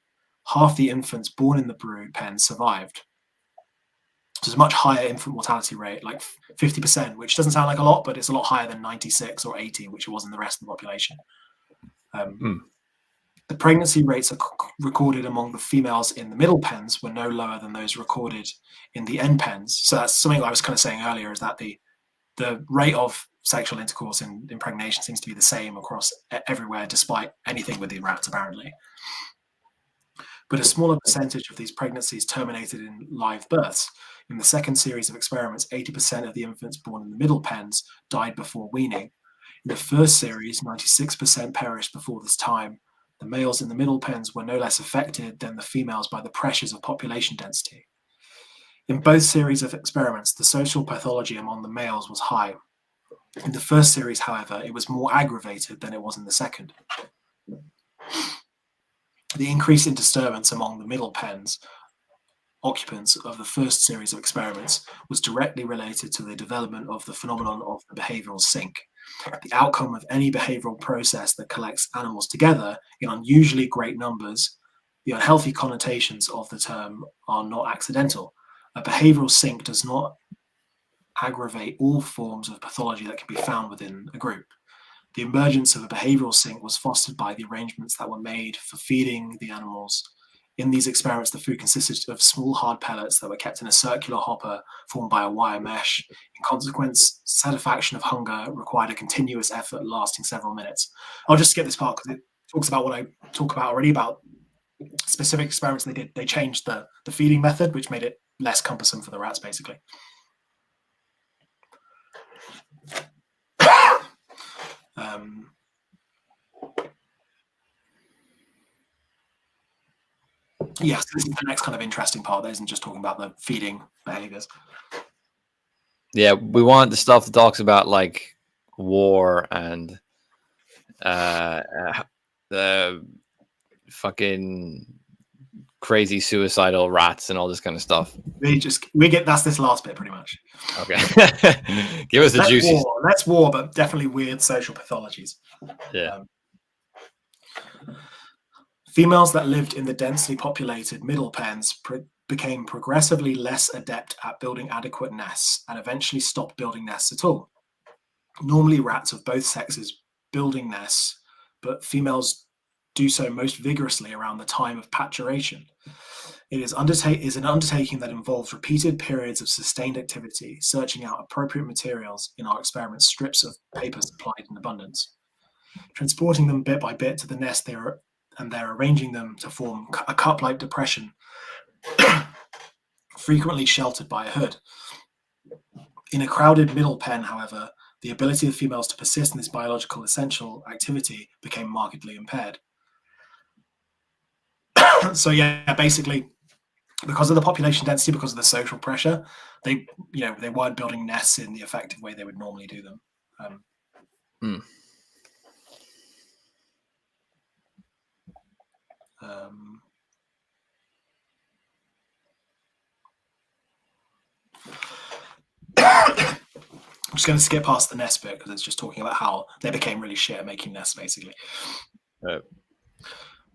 [SPEAKER 1] Half the infants born in the brood pen survived. So there's a much higher infant mortality rate, like 50%, which doesn't sound like a lot, but it's a lot higher than 96 or 80, which it was in the rest of the population. The pregnancy rates are recorded among the females in the middle pens were no lower than those recorded in the end pens. So that's something I was kind of saying earlier, is that the rate of sexual intercourse and impregnation seems to be the same across everywhere, despite anything with the rats, apparently. But a smaller percentage of these pregnancies terminated in live births. In the second series of experiments, 80% of the infants born in the middle pens died before weaning. In the first series, 96% perished before this time. The males in the middle pens were no less affected than the females by the pressures of population density. In both series of experiments, the social pathology among the males was high. In the first series, however, it was more aggravated than it was in the second. The increase in disturbance among the middle pens occupants of the first series of experiments was directly related to the development of the phenomenon of the behavioral sink. The outcome of any behavioral process that collects animals together in unusually great numbers, the unhealthy connotations of the term are not accidental. A behavioral sink does not aggravate all forms of pathology that can be found within a group. The emergence of a behavioral sink was fostered by the arrangements that were made for feeding the animals. In these experiments, the food consisted of small hard pellets that were kept in a circular hopper formed by a wire mesh. In consequence, satisfaction of hunger required a continuous effort lasting several minutes. I'll just skip this part because it talks about what I talk about already about specific experiments they did. They changed the feeding method, which made it less cumbersome for the rats, basically. Yes, this is the next kind of interesting part. That isn't just talking about the feeding behaviors.
[SPEAKER 2] Yeah, we want the stuff that talks about like war and the fucking crazy suicidal rats and all this kind of stuff.
[SPEAKER 1] We get that's this last bit pretty much.
[SPEAKER 2] Okay, give us the juicy.
[SPEAKER 1] Let's war, but definitely weird social pathologies.
[SPEAKER 2] Yeah.
[SPEAKER 1] Females that lived in the densely populated middle pens became progressively less adept at building adequate nests and eventually stopped building nests at all. Normally, rats of both sexes building nests, but females do so most vigorously around the time of paturation. It is an undertaking that involves repeated periods of sustained activity, searching out appropriate materials, in our experiment strips of paper supplied in abundance, transporting them bit by bit to the nest and they're arranging them to form a cup-like depression, frequently sheltered by a hood. In a crowded middle pen, however, the ability of females to persist in this biological essential activity became markedly impaired. So yeah, basically, because of the population density, because of the social pressure, they weren't building nests in the effective way they would normally do them. I'm just going to skip past the nest bit because it's just talking about how they became really shit at making nests, basically.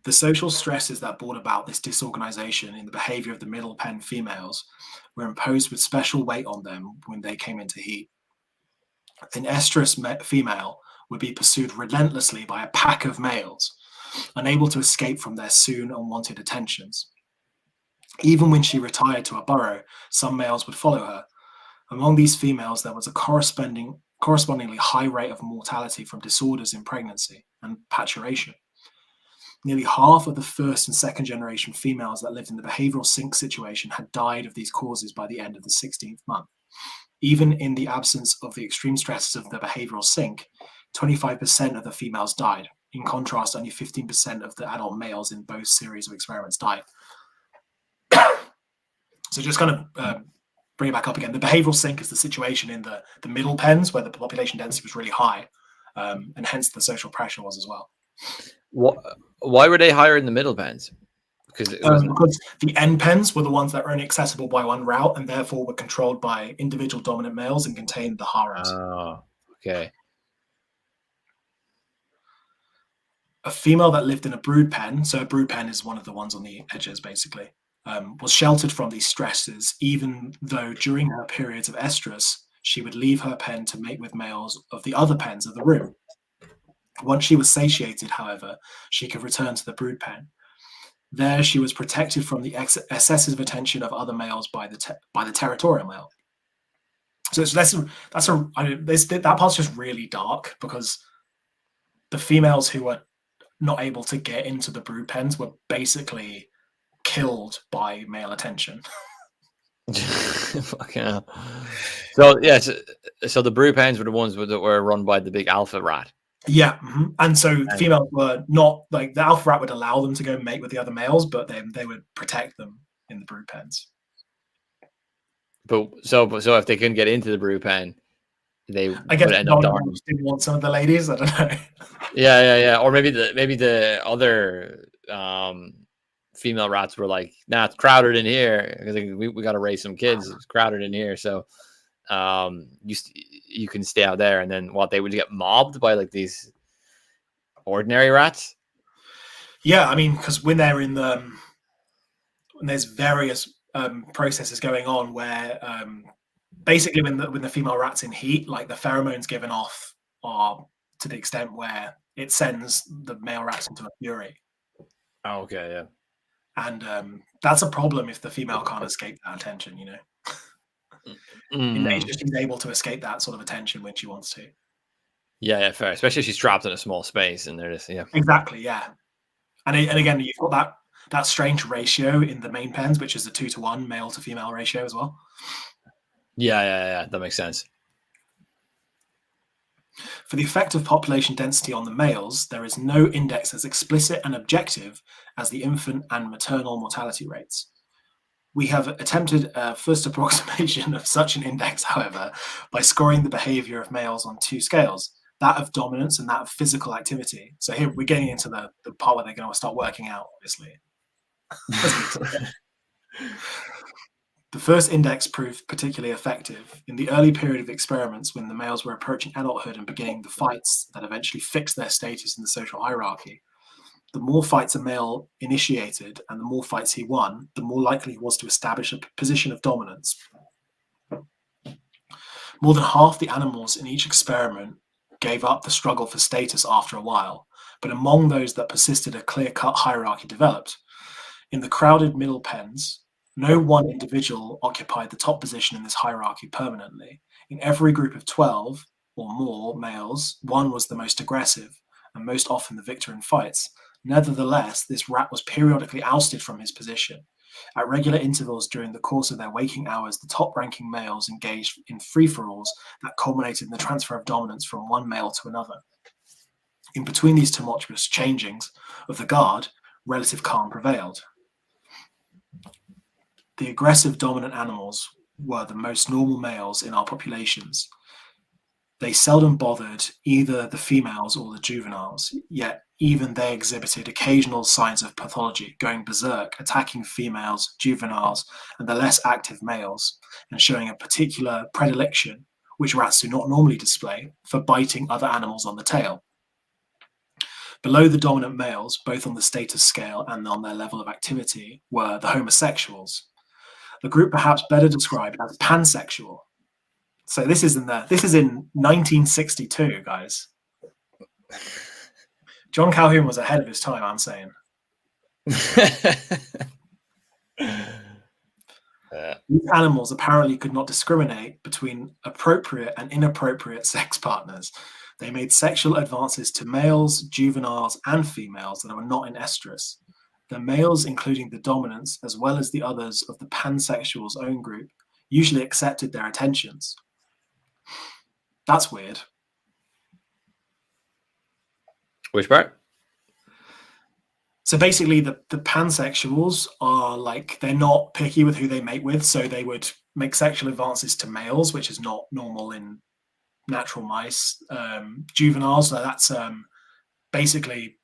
[SPEAKER 1] The social stresses that brought about this disorganization in the behavior of the middle pen females were imposed with special weight on them when they came into heat. An estrus female would be pursued relentlessly by a pack of males, unable to escape from their soon unwanted attentions. Even when she retired to a burrow, some males would follow her. Among these females, there was a correspondingly high rate of mortality from disorders in pregnancy and paturation. Nearly half of the first and second generation females that lived in the behavioral sink situation had died of these causes by the end of the 16th month. Even in the absence of the extreme stresses of the behavioral sink, 25% of the females died. In contrast, only 15% of the adult males in both series of experiments died. So just kind of bring it back up again. The behavioral sink is the situation in the middle pens where the population density was really high, and hence the social pressure was as well.
[SPEAKER 2] Why were they higher in the middle pens? because it wasn't.
[SPEAKER 1] Because the end pens were the ones that were only accessible by one route, and therefore were controlled by individual dominant males and contained the harems.
[SPEAKER 2] Oh, okay.
[SPEAKER 1] A female that lived in a brood pen, so a brood pen is one of the ones on the edges, basically, was sheltered from these stresses, even though during her periods of estrus, she would leave her pen to mate with males of the other pens of the room. Once she was satiated, however, she could return to the brood pen. There, she was protected from the excessive attention of other males by the territorial male. So that part's just really dark, because the females who were not able to get into the brood pens were basically killed by male attention.
[SPEAKER 2] Fucking hell. So yeah, so the brood pens were the ones that were run by the big alpha rat.
[SPEAKER 1] Yeah, and so females were not, like, the alpha rat would allow them to go mate with the other males, but they would protect them in the brood pens.
[SPEAKER 2] But so if they couldn't get into the brood pen, they
[SPEAKER 1] I guess
[SPEAKER 2] would end up dying.
[SPEAKER 1] didn't want some of the ladies. I don't know.
[SPEAKER 2] Yeah. Or maybe the other female rats were like, nah, it's crowded in here because we got to raise some kids. It's crowded in here, so you can stay out there. And then what, they would get mobbed by like these ordinary rats?
[SPEAKER 1] Yeah, I mean, because when they're in the when there's various processes going on where basically when the female rat's in heat, like the pheromones given off are to the extent where it sends the male rats into a fury.
[SPEAKER 2] Oh, okay, yeah.
[SPEAKER 1] And that's a problem if the female can't escape that attention, you know. She's able to escape that sort of attention when she wants to.
[SPEAKER 2] Yeah, fair. Especially if she's trapped in a small space and they're just, yeah.
[SPEAKER 1] Exactly, yeah. And again, you've got that strange ratio in the main pens, which is a 2-to-1 male to female ratio as well.
[SPEAKER 2] Yeah. That makes sense.
[SPEAKER 1] For the effect of population density on the males, there is no index as explicit and objective as the infant and maternal mortality rates. We have attempted a first approximation of such an index, however, by scoring the behavior of males on two scales, that of dominance and that of physical activity. So here we're getting into the part where they're going to start working out, obviously. The first index proved particularly effective. In the early period of experiments, when the males were approaching adulthood and beginning the fights that eventually fixed their status in the social hierarchy, the more fights a male initiated and the more fights he won, the more likely he was to establish a position of dominance. More than half the animals in each experiment gave up the struggle for status after a while, but among those that persisted, a clear-cut hierarchy developed. In the crowded middle pens, no one individual occupied the top position in this hierarchy permanently. In every group of 12 or more males, one was the most aggressive and most often the victor in fights. Nevertheless, this rat was periodically ousted from his position. At regular intervals during the course of their waking hours, the top-ranking males engaged in free-for-alls that culminated in the transfer of dominance from one male to another. In between these tumultuous changings of the guard, relative calm prevailed. The aggressive dominant animals were the most normal males in our populations. They seldom bothered either the females or the juveniles, yet even they exhibited occasional signs of pathology, going berserk, attacking females, juveniles, and the less active males, and showing a particular predilection, which rats do not normally display, for biting other animals on the tail. Below the dominant males, both on the status scale and on their level of activity, were the homosexuals. The group perhaps better described as pansexual. So this is in 1962, guys. John Calhoun was ahead of his time, I'm saying. These animals apparently could not discriminate between appropriate and inappropriate sex partners. They made sexual advances to males, juveniles, and females that were not in estrus. The males, including the dominants, as well as the others of the pansexuals' own group, usually accepted their attentions. That's weird.
[SPEAKER 2] Which part?
[SPEAKER 1] So basically, the pansexuals are like, they're not picky with who they mate with, so they would make sexual advances to males, which is not normal in natural mice. Juveniles, so that's basically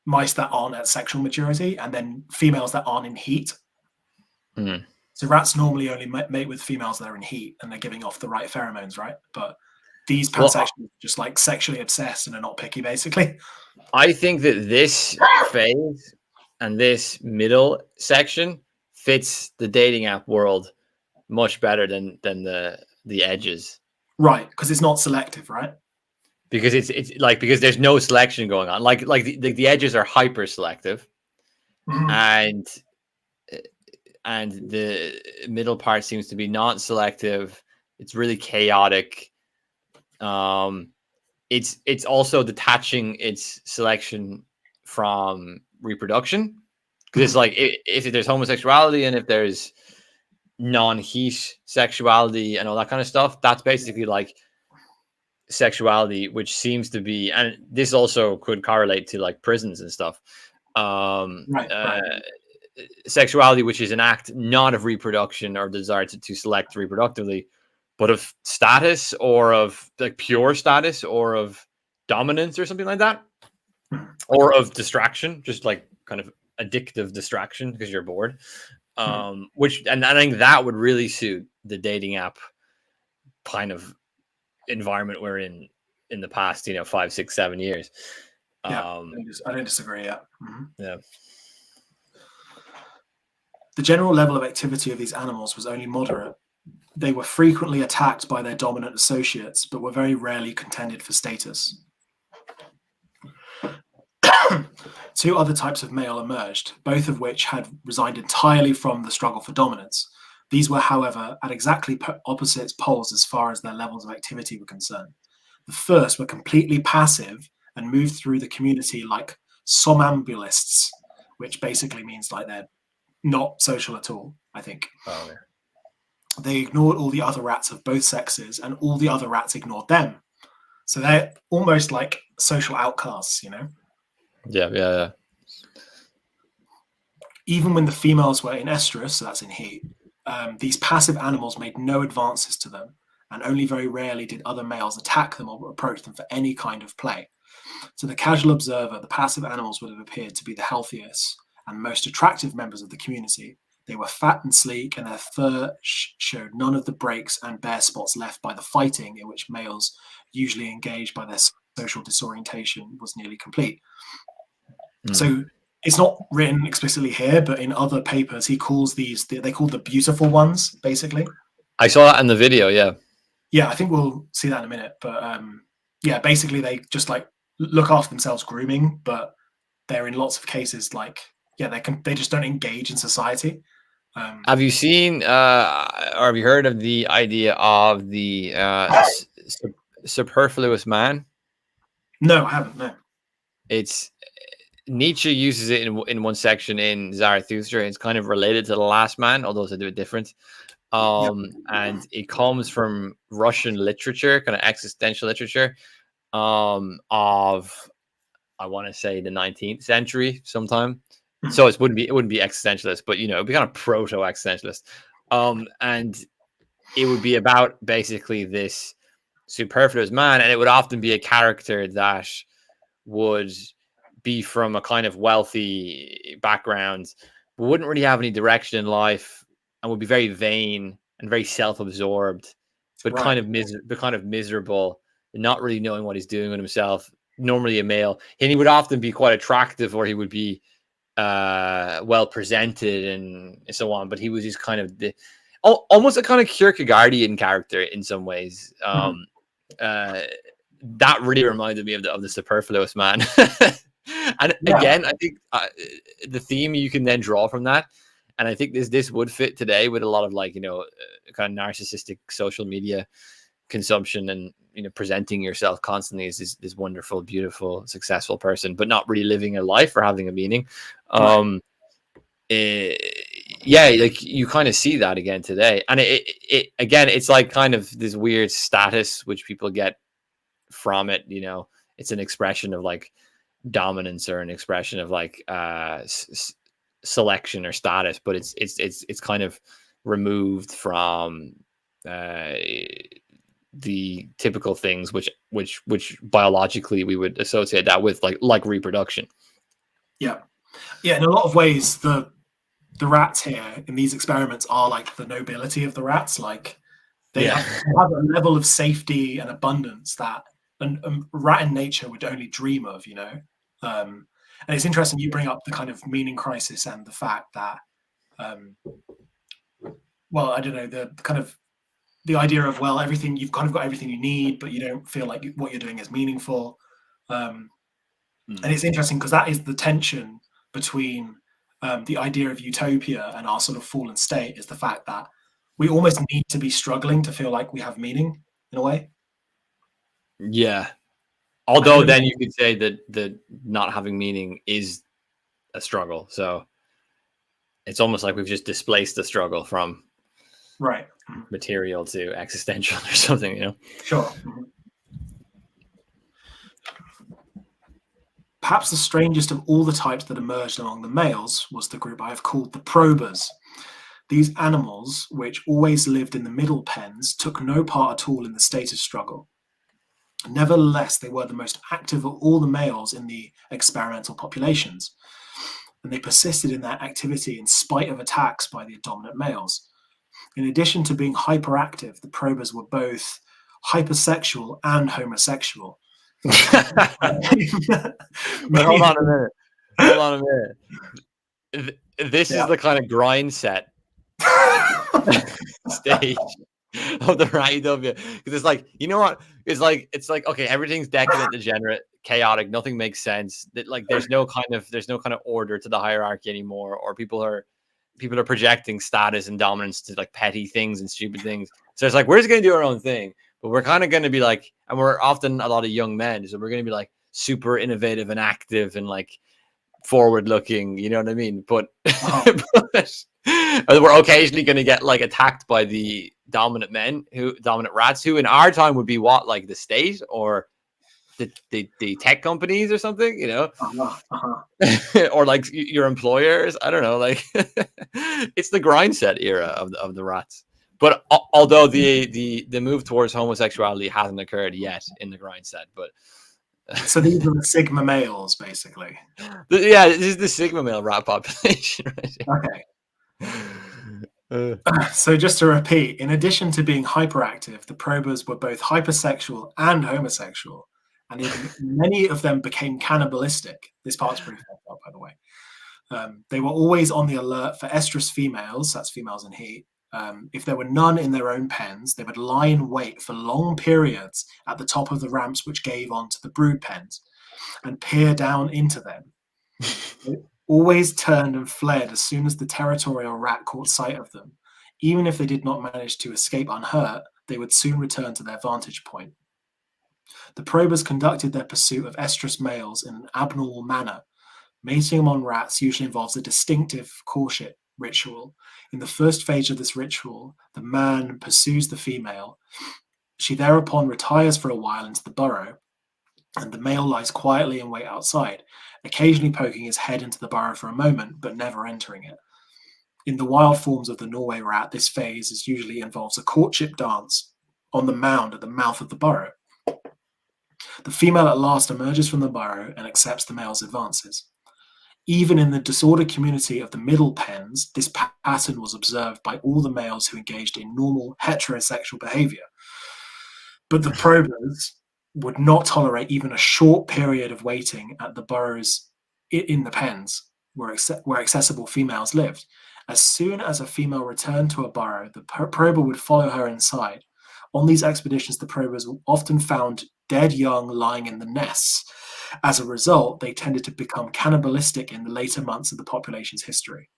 [SPEAKER 1] mice that aren't at sexual maturity, and then females that aren't in heat.
[SPEAKER 2] Mm.
[SPEAKER 1] So rats normally only mate with females that are in heat, and they're giving off the right pheromones, right? But these pansexuals are just like sexually obsessed and are not picky, basically.
[SPEAKER 2] I think that this phase and this middle section fits the dating app world much better than the edges.
[SPEAKER 1] Right, because it's not selective, right?
[SPEAKER 2] Because it's like, because there's no selection going on. Like the edges are hyper selective, and the middle part seems to be non-selective. It's really chaotic. It's also detaching its selection from reproduction, because it's like, if there's homosexuality and if there's non-heat sexuality and all that kind of stuff, that's basically like sexuality, which seems to be, and this also could correlate to like prisons and stuff,
[SPEAKER 1] right.
[SPEAKER 2] Sexuality which is an act not of reproduction or desire to select reproductively, but of status, or of like pure status, or of dominance or something like that, or of distraction, just like kind of addictive distraction because you're bored, which, and I think that would really suit the dating app kind of environment we're in the past 5, 6, 7 years.
[SPEAKER 1] I don't disagree.
[SPEAKER 2] Yeah.
[SPEAKER 1] The general level of activity of these animals was only moderate. They were frequently attacked by their dominant associates, but were very rarely contended for status. Two other types of male emerged, both of which had resigned entirely from the struggle for dominance. These were, however, at exactly opposite poles as far as their levels of activity were concerned. The first were completely passive and moved through the community like somnambulists, which basically means like they're not social at all, I think.
[SPEAKER 2] Oh, yeah.
[SPEAKER 1] They ignored all the other rats of both sexes, and all the other rats ignored them. So they're almost like social outcasts,
[SPEAKER 2] Yeah.
[SPEAKER 1] Even when the females were in estrus, so that's in heat, these passive animals made no advances to them, and only very rarely did other males attack them or approach them for any kind of play. To the casual observer, the passive animals would have appeared to be the healthiest and most attractive members of the community. They were fat and sleek, and their fur showed none of the breaks and bare spots left by the fighting in which males usually engaged by their social disorientation was nearly complete. So it's not written explicitly here, but in other papers, he calls these, they call the beautiful ones, basically.
[SPEAKER 2] I saw that in the video, yeah.
[SPEAKER 1] Yeah, I think we'll see that in a minute. But yeah, basically they just like look after themselves grooming, but they're in lots of cases like, yeah, they just don't engage in society.
[SPEAKER 2] Have you seen or have you heard of the idea of the superfluous man?
[SPEAKER 1] No, I haven't. No.
[SPEAKER 2] It's Nietzsche uses it in one section in Zarathustra. It's kind of related to the last man, although it's a bit different. And it comes from Russian literature, kind of existential literature, of, I want to say, the 19th century sometime. So it wouldn't be existentialist, but it'd be kind of proto-existentialist. And it would be about basically this superfluous man, and it would often be a character that would be from a kind of wealthy background, but wouldn't really have any direction in life, and would be very vain and very self-absorbed, but kind of miserable, and not really knowing what he's doing with himself. Normally a male, and he would often be quite attractive, or he would be well presented and so on. But he was just kind of almost a kind of Kierkegaardian character in some ways. That really reminded me of the superfluous man. And again, I think the theme you can then draw from that, and I think this would fit today with a lot of kind of narcissistic social media consumption, and presenting yourself constantly as this wonderful, beautiful, successful person, but not really living a life or having a meaning. Yeah, like you kind of see that again today, and it again, it's like kind of this weird status which people get from it. It's an expression of like dominance, or an expression of like selection or status, but it's kind of removed from the typical things which biologically we would associate that with, like reproduction.
[SPEAKER 1] Yeah, yeah. In a lot of ways, the rats here in these experiments are like the nobility of the rats. Like
[SPEAKER 2] Yeah.
[SPEAKER 1] they have a level of safety and abundance that a rat in nature would only dream of. And it's interesting you bring up the kind of meaning crisis and the fact that, um, well, I don't know, the kind of the idea of, well, everything you've kind of got everything you need, but you don't feel like what you're doing is meaningful. Um, and it's interesting because that is the tension between the idea of utopia and our sort of fallen state, is the fact that we almost need to be struggling to feel like we have meaning in a way.
[SPEAKER 2] Yeah.
[SPEAKER 1] I
[SPEAKER 2] Although
[SPEAKER 1] don't
[SPEAKER 2] then
[SPEAKER 1] know.
[SPEAKER 2] you could say that the not having meaning is a struggle. So it's almost like we've just displaced the struggle from
[SPEAKER 1] Right.
[SPEAKER 2] material to existential or something, you know?
[SPEAKER 1] Sure. Perhaps the strangest of all the types that emerged among the males was the group I have called the probers. These animals, which always lived in the middle pens, took no part at all in the status struggle. Nevertheless, they were the most active of all the males in the experimental populations, and they persisted in their activity in spite of attacks by the dominant males. In addition to being hyperactive, the probers were both hypersexual and homosexual.
[SPEAKER 2] But hold on a minute. Hold on a minute. This is
[SPEAKER 1] Yeah.
[SPEAKER 2] the kind of grind set stage of the right Utopia. Because it's like, you know what? It's like okay, everything's decadent, degenerate, chaotic, nothing makes sense. That like there's no kind of order to the hierarchy anymore, or people are projecting status and dominance to like petty things and stupid things. So it's like we're just gonna do our own thing, but we're kind of gonna be like, and we're often a lot of young men, so we're gonna be like super innovative and active and like forward looking, you know what I mean? But, but we're occasionally going to get like attacked by the dominant rats, who in our time would be what, like the state or the tech companies or something, you know? Or like your employers. I don't know. Like it's the grind set era of the rats. But although the move towards homosexuality hasn't occurred yet in the grind set, but
[SPEAKER 1] so these are the Sigma males, basically.
[SPEAKER 2] Yeah, this is the Sigma male rat population.
[SPEAKER 1] Right? Okay. So just to repeat, in addition to being hyperactive, the probers were both hypersexual and homosexual, and even many of them became cannibalistic. This part's pretty fucked up, by the way. They were always on the alert for estrus females, that's females in heat. If there were none in their own pens, they would lie in wait for long periods at the top of the ramps which gave onto the brood pens and peer down into them. They always turned and fled as soon as the territorial rat caught sight of them. Even if they did not manage to escape unhurt, they would soon return to their vantage point. The probers conducted their pursuit of estrus males in an abnormal manner. Mating among rats usually involves a distinctive courtship ritual. In the first phase of this ritual, the man pursues the female. She thereupon retires for a while into the burrow, and the male lies quietly in wait outside, occasionally poking his head into the burrow for a moment, but never entering it. In the wild forms of the Norway rat, this phase usually involves a courtship dance on the mound at the mouth of the burrow. The female at last emerges from the burrow and accepts the male's advances. Even in the disordered community of the middle pens, this pattern was observed by all the males who engaged in normal heterosexual behavior. But the probers would not tolerate even a short period of waiting at the burrows in the pens where accessible females lived. As soon as a female returned to a burrow, the prober would follow her inside. On these expeditions, the probers often found dead young lying in the nests. As a result, they tended to become cannibalistic in the later months of the population's history.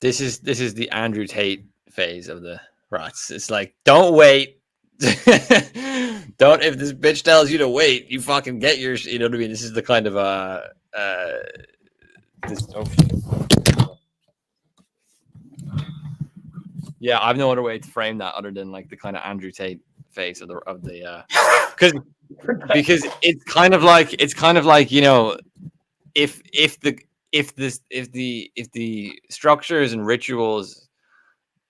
[SPEAKER 2] This is the Andrew Tate phase of the rats. It's like, don't wait. Don't, if this bitch tells you to wait, you fucking get yours. You know what I mean? This is the kind of yeah, I've no other way to frame that other than like the kind of Andrew Tate phase of the because it's kind of like, you know, if the structures and rituals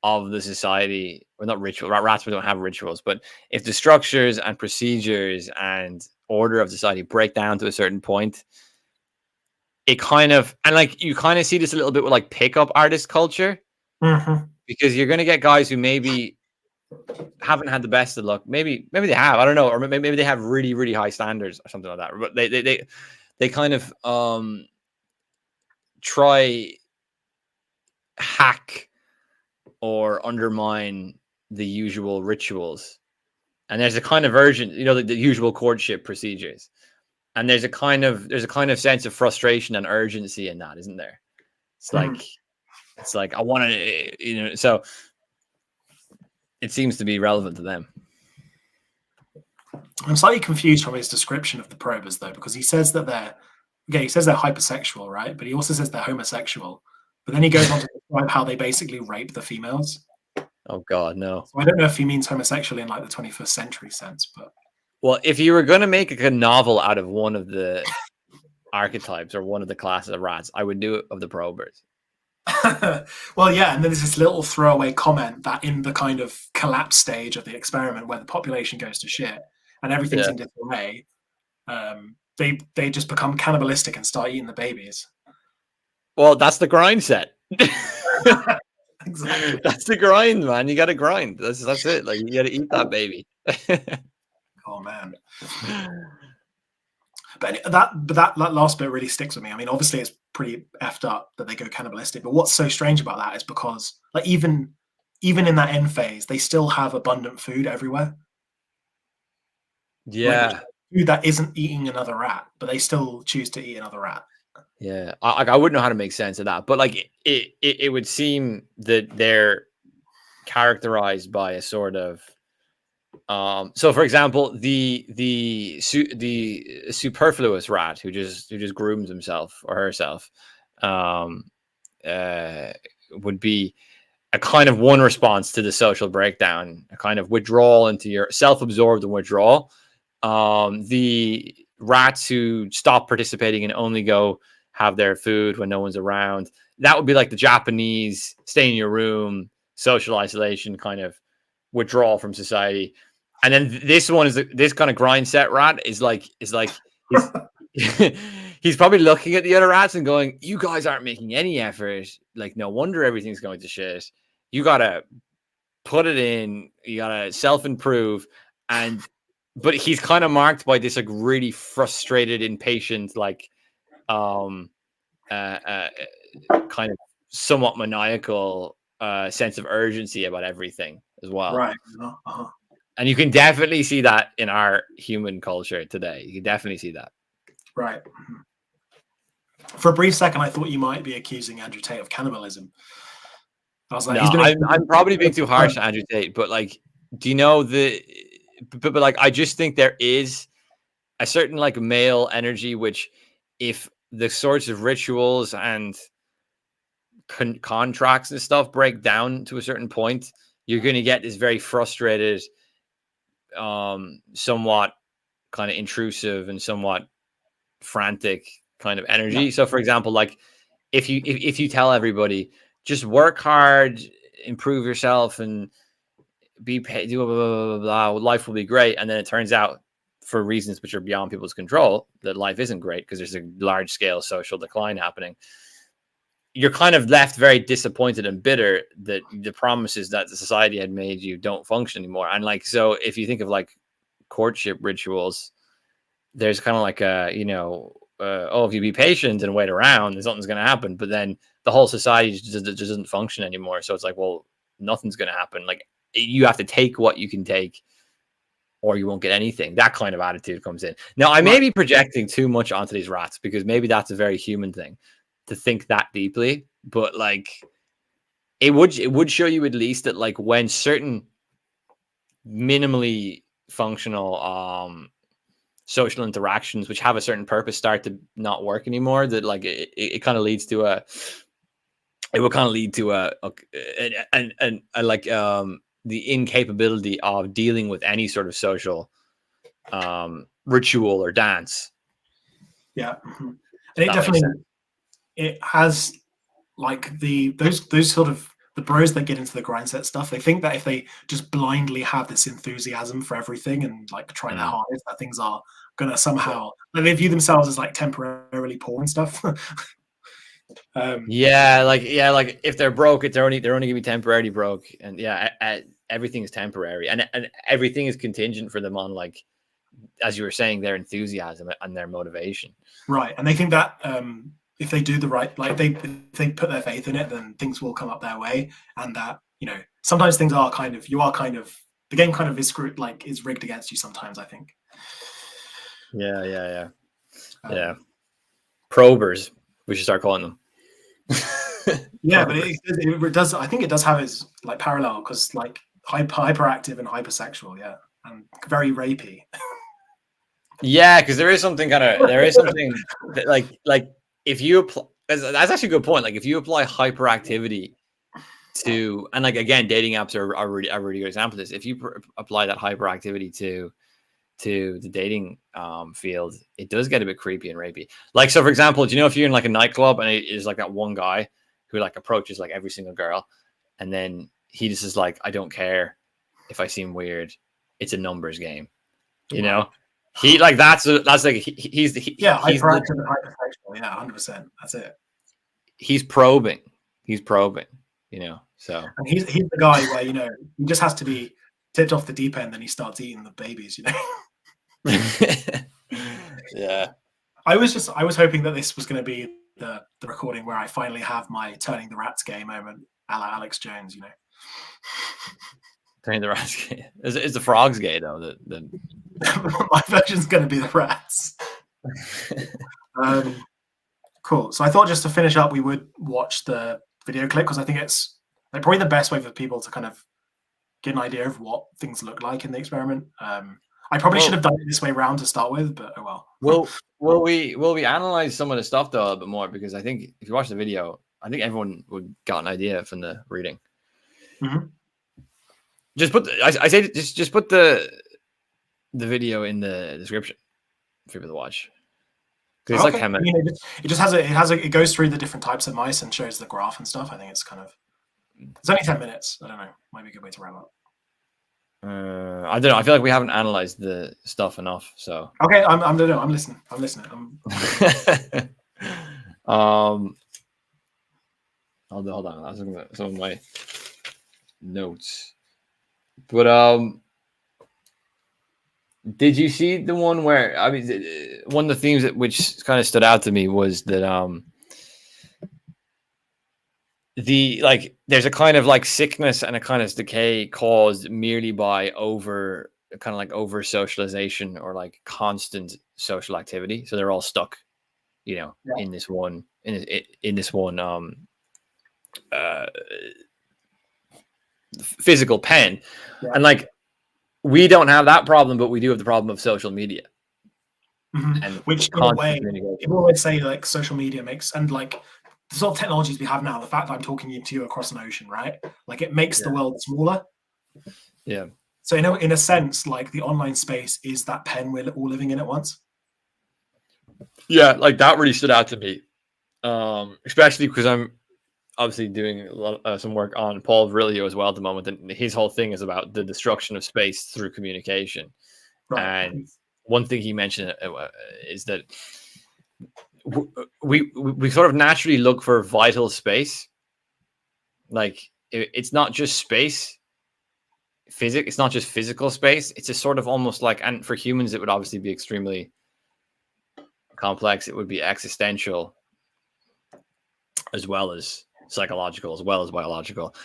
[SPEAKER 2] of the society, or not ritual, rats don't have rituals, but if the structures and procedures and order of society break down to a certain point, it kind of, and like you kind of see this a little bit with like pickup artist culture, because you're going to get guys who maybe haven't had the best of luck. Maybe they have, I don't know, or maybe they have really, really high standards or something like that. But they kind of try hack or undermine the usual rituals. And there's a kind of urgent, the usual courtship procedures. And there's a kind of sense of frustration and urgency in that, isn't there? It's like I want to, so it seems to be relevant to them.
[SPEAKER 1] I'm slightly confused from his description of the probers, though, because he says that they're hypersexual, right? But he also says they're homosexual. But then he goes on to describe how they basically rape the females.
[SPEAKER 2] Oh God, no.
[SPEAKER 1] So I don't know if he means homosexual in like the 21st century sense, but
[SPEAKER 2] well, if you were going to make a novel out of one of the archetypes or one of the classes of rats, I would do it of the probers.
[SPEAKER 1] Well, yeah, and then there's this little throwaway comment that in the kind of collapse stage of the experiment where the population goes to shit and everything's in disarray, they just become cannibalistic and start eating the babies.
[SPEAKER 2] Well, that's the grind set.
[SPEAKER 1] Exactly.
[SPEAKER 2] That's the grind, man. You got to grind. That's it. Like you got to eat that baby.
[SPEAKER 1] Oh man. But that last bit really sticks with me. I mean, obviously it's pretty effed up that they go cannibalistic, but what's so strange about that is because like even in that end phase, they still have abundant food everywhere.
[SPEAKER 2] Yeah.
[SPEAKER 1] Like, food that isn't eating another rat, but they still choose to eat another rat.
[SPEAKER 2] Yeah. I wouldn't know how to make sense of that, but like it would seem that they're characterized by a sort of so for example, the superfluous rat who just grooms himself or herself would be a kind of one response to the social breakdown, a kind of withdrawal into your self-absorbed and withdrawal. The rats who stop participating and only go have their food when no one's around, that would be like the Japanese stay in your room, social isolation, kind of withdrawal from society. And then this one is this kind of grind set rat is like he's probably looking at the other rats and going, you guys aren't making any effort. Like, no wonder everything's going to shit. You got to put it in. You got to self-improve. But he's kind of marked by this like really frustrated, impatient, like kind of somewhat maniacal sense of urgency about everything as well.
[SPEAKER 1] Right.
[SPEAKER 2] And you can definitely see that in our human culture today. You can definitely see that.
[SPEAKER 1] Right. For a brief second, I thought you might be accusing Andrew Tate of cannibalism. I was like,
[SPEAKER 2] no, I'm probably being too harsh on Andrew Tate, but like, do you know but like, I just think there is a certain like male energy, which if the sorts of rituals and contracts and stuff break down to a certain point, you're going to get this very frustrated, somewhat kind of intrusive and somewhat frantic kind of energy. Yeah. So for example, like if you tell everybody just work hard, improve yourself and be paid, blah, blah, blah, blah, life will be great. And then it turns out for reasons which are beyond people's control that life isn't great because there's a large scale social decline happening. You're kind of left very disappointed and bitter that the promises that the society had made you don't function anymore. And like, so if you think of like courtship rituals, there's kind of like a, if you be patient and wait around, then something's going to happen. But then the whole society just doesn't function anymore. So it's like, well, nothing's going to happen. Like you have to take what you can take or you won't get anything. That kind of attitude comes in. Now, I may be projecting too much onto these rats because maybe that's a very human thing to think that deeply, but like it would show you at least that like when certain minimally functional social interactions which have a certain purpose start to not work anymore, that like it kind of leads to the incapability of dealing with any sort of social ritual or dance.
[SPEAKER 1] Yeah, and it definitely it has like those sort of the bros that get into the grind set stuff. They think that if they just blindly have this enthusiasm for everything and like try their hardest, that things are gonna somehow, like, they view themselves as like temporarily poor and stuff.
[SPEAKER 2] Yeah, like if they're broke, they're only gonna be temporarily broke, and everything is temporary, and everything is contingent for them on, like, as you were saying, their enthusiasm and their motivation.
[SPEAKER 1] Right, and they think that if they do the right, like if they put their faith in it, then things will come up their way, and that, you know, sometimes things are kind of, the game kind of is screwed, like is rigged against you sometimes, I think.
[SPEAKER 2] Yeah. Probers, we should start calling them.
[SPEAKER 1] Yeah, but it does. I think it does have its like parallel, because like hyperactive and hypersexual, yeah, and very rapey.
[SPEAKER 2] Yeah, because there is something that, like if you apply, that's actually a good point. Like if you apply hyperactivity to, and like again, dating apps are a really good example of this. If you apply that hyperactivity to the dating field, it does get a bit creepy and rapey. Like, so for example, do you know if you're in like a nightclub and it is like that one guy who like approaches like every single girl, and then he just is like, I don't care if I seem weird, it's a numbers game, you know? He like that's like he's
[SPEAKER 1] hyperactive and hypersexual, yeah, 100%. That's it.
[SPEAKER 2] He's probing, you know. So,
[SPEAKER 1] and he's the guy where, you know, he just has to be tipped off the deep end, then he starts eating the babies, you know.
[SPEAKER 2] Yeah.
[SPEAKER 1] I was hoping that this was going to be the recording where I finally have my turning the rats gay moment, a la Alex Jones, you know.
[SPEAKER 2] Turning the rats gay. Is the frogs gay though?
[SPEAKER 1] My version's going to be the rats. Cool. So I thought just to finish up, we would watch the video clip, because I think it's like probably the best way for people to kind of get an idea of what things look like in the experiment. I probably should have done it this way around to start with, but oh well.
[SPEAKER 2] Will we analyze some of the stuff though a little bit more? Because I think if you watch the video, I think everyone would got an idea from the reading.
[SPEAKER 1] Mm-hmm.
[SPEAKER 2] Just put I say just put the video in the description for people to watch. Because it's like 10 minutes.
[SPEAKER 1] I mean, it goes through the different types of mice and shows the graph and stuff. I think it's only 10 minutes. I don't know. Might be a good way to wrap up.
[SPEAKER 2] I don't know. I feel like we haven't analyzed the stuff enough. So
[SPEAKER 1] okay, I'm listening.
[SPEAKER 2] Hold on. I was looking at some of my notes. But did you see the one where, I mean, one of the themes which kind of stood out to me was that there's a kind of like sickness and a kind of decay caused merely by over socialization or like constant social activity. So they're all stuck, you know, in this one physical pen. And like, we don't have that problem, but we do have the problem of social media.
[SPEAKER 1] Mm-hmm. And which in a way, people always say like social media makes, and like the sort of technologies we have now, the fact that I'm talking to you across an ocean, right? Like it makes the world smaller.
[SPEAKER 2] Yeah.
[SPEAKER 1] So in a sense, like the online space is that pen we're all living in at once.
[SPEAKER 2] Yeah, like that really stood out to me, especially because I'm obviously doing some work on Paul Virilio as well at the moment, and his whole thing is about the destruction of space through communication. Right. And one thing he mentioned is that we sort of naturally look for vital space. Like it's not just space, it's not just physical space. It's a sort of almost like, and for humans it would obviously be extremely complex. It would be existential as well as psychological, as well as biological.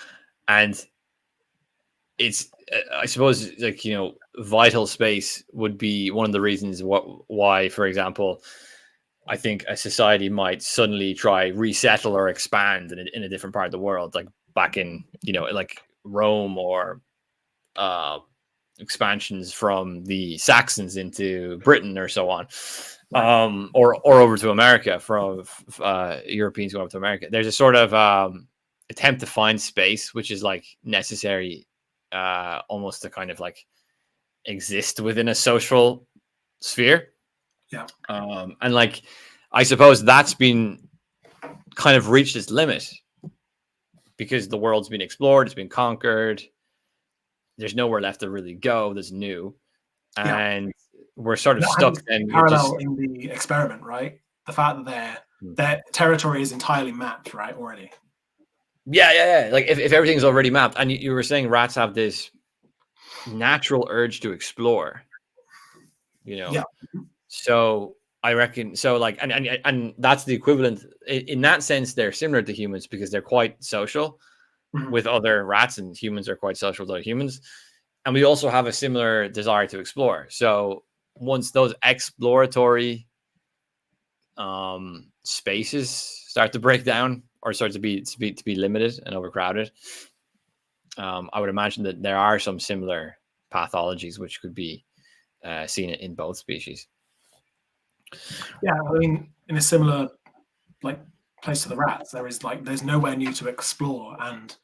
[SPEAKER 2] And it's I suppose, like, you know, vital space would be one of the reasons why, for example, I think a society might suddenly try resettle or expand in a different part of the world, like back in, you know, like Rome, or expansions from the Saxons into Britain or so on, or over to America, from Europeans going over to America. There's a sort of attempt to find space, which is like necessary, almost to kind of like exist within a social sphere.
[SPEAKER 1] Yeah.
[SPEAKER 2] And like, I suppose that's been kind of reached its limit because the world's been explored, it's been conquered. There's nowhere left to really go that's new. And we're sort of
[SPEAKER 1] That has
[SPEAKER 2] stuck
[SPEAKER 1] its
[SPEAKER 2] then with just
[SPEAKER 1] parallel in the experiment, right? The fact that their territory is entirely mapped, right, already.
[SPEAKER 2] yeah. Like if everything's already mapped, and you were saying rats have this natural urge to explore,
[SPEAKER 1] Yeah.
[SPEAKER 2] So I reckon so. Like, and that's the equivalent in that sense. They're similar to humans because they're quite social with other rats, and humans are quite social with other humans. And we also have a similar desire to explore. So once those exploratory spaces start to break down or start to be limited and overcrowded, I would imagine that there are some similar pathologies which could be seen in both species.
[SPEAKER 1] Yeah, I mean, in a similar like place to the rats, there's nowhere new to explore, and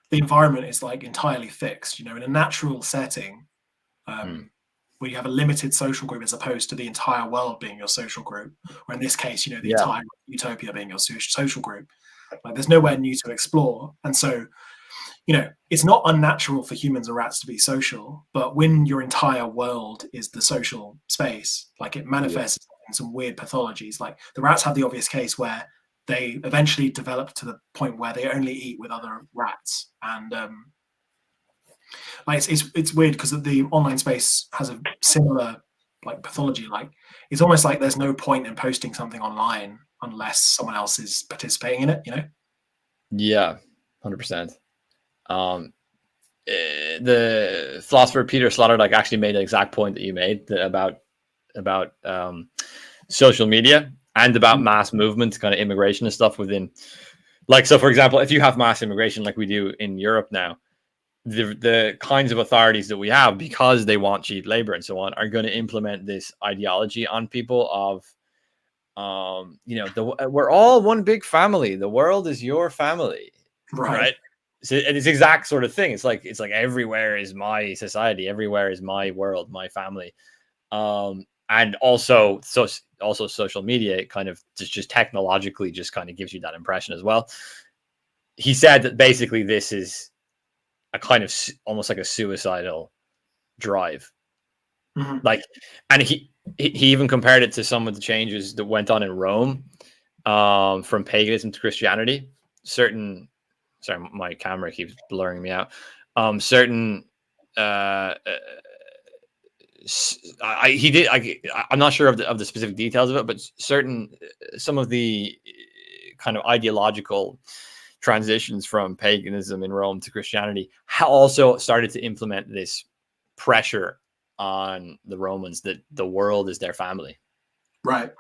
[SPEAKER 1] the environment is like entirely fixed. In a natural setting, where you have a limited social group as opposed to the entire world being your social group, or in this case, the entire Utopia being your social group. Like, there's nowhere new to explore, and so it's not unnatural for humans and rats to be social, but when your entire world is the social space, like, it manifests in some weird pathologies. Like, the rats have the obvious case where they eventually develop to the point where they only eat with other rats, and like it's weird because the online space has a similar like pathology. Like, it's almost like there's no point in posting something online unless someone else is participating in it.
[SPEAKER 2] Yeah, 100%. The philosopher Peter Sloterdijk actually made the exact point that you made about social media and about mass movement, kind of immigration and stuff within. Like, so for example, if you have mass immigration like we do in Europe now, the kinds of authorities that we have, because they want cheap labor and so on, are going to implement this ideology on people of, we're all one big family. The world is your family, right? So it's the exact sort of thing. It's like everywhere is my society, everywhere is my world, my family, and also social media. It kind of just technologically just kind of gives you that impression as well. He said that basically this is a kind of almost like a suicidal drive, like, and he even compared it to some of the changes that went on in Rome, from paganism to Christianity. Sorry, my camera keeps blurring me out. I'm not sure of the specific details of it, but some of the kind of ideological transitions from paganism in Rome to Christianity also started to implement this pressure on the Romans that the world is their family.
[SPEAKER 1] Right.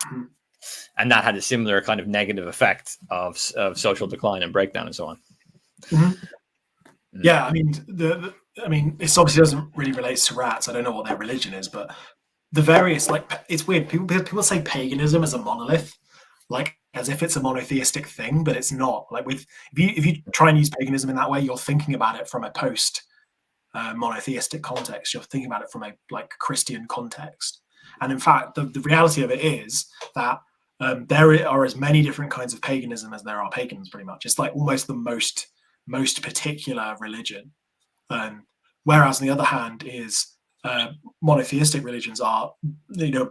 [SPEAKER 2] And that had a similar kind of negative effect of social decline and breakdown and so on.
[SPEAKER 1] Yeah, I mean, this obviously doesn't really relate to rats. I don't know what their religion is, but the various, like, it's weird. People say paganism is a monolith, like as if it's a monotheistic thing, but it's not. Like, if you try and use paganism in that way, you're thinking about it from a post monotheistic context. You're thinking about it from a like Christian context, and in fact, the reality of it is that there are as many different kinds of paganism as there are pagans. Pretty much, it's like almost the most particular religion. Whereas on the other hand is monotheistic religions are,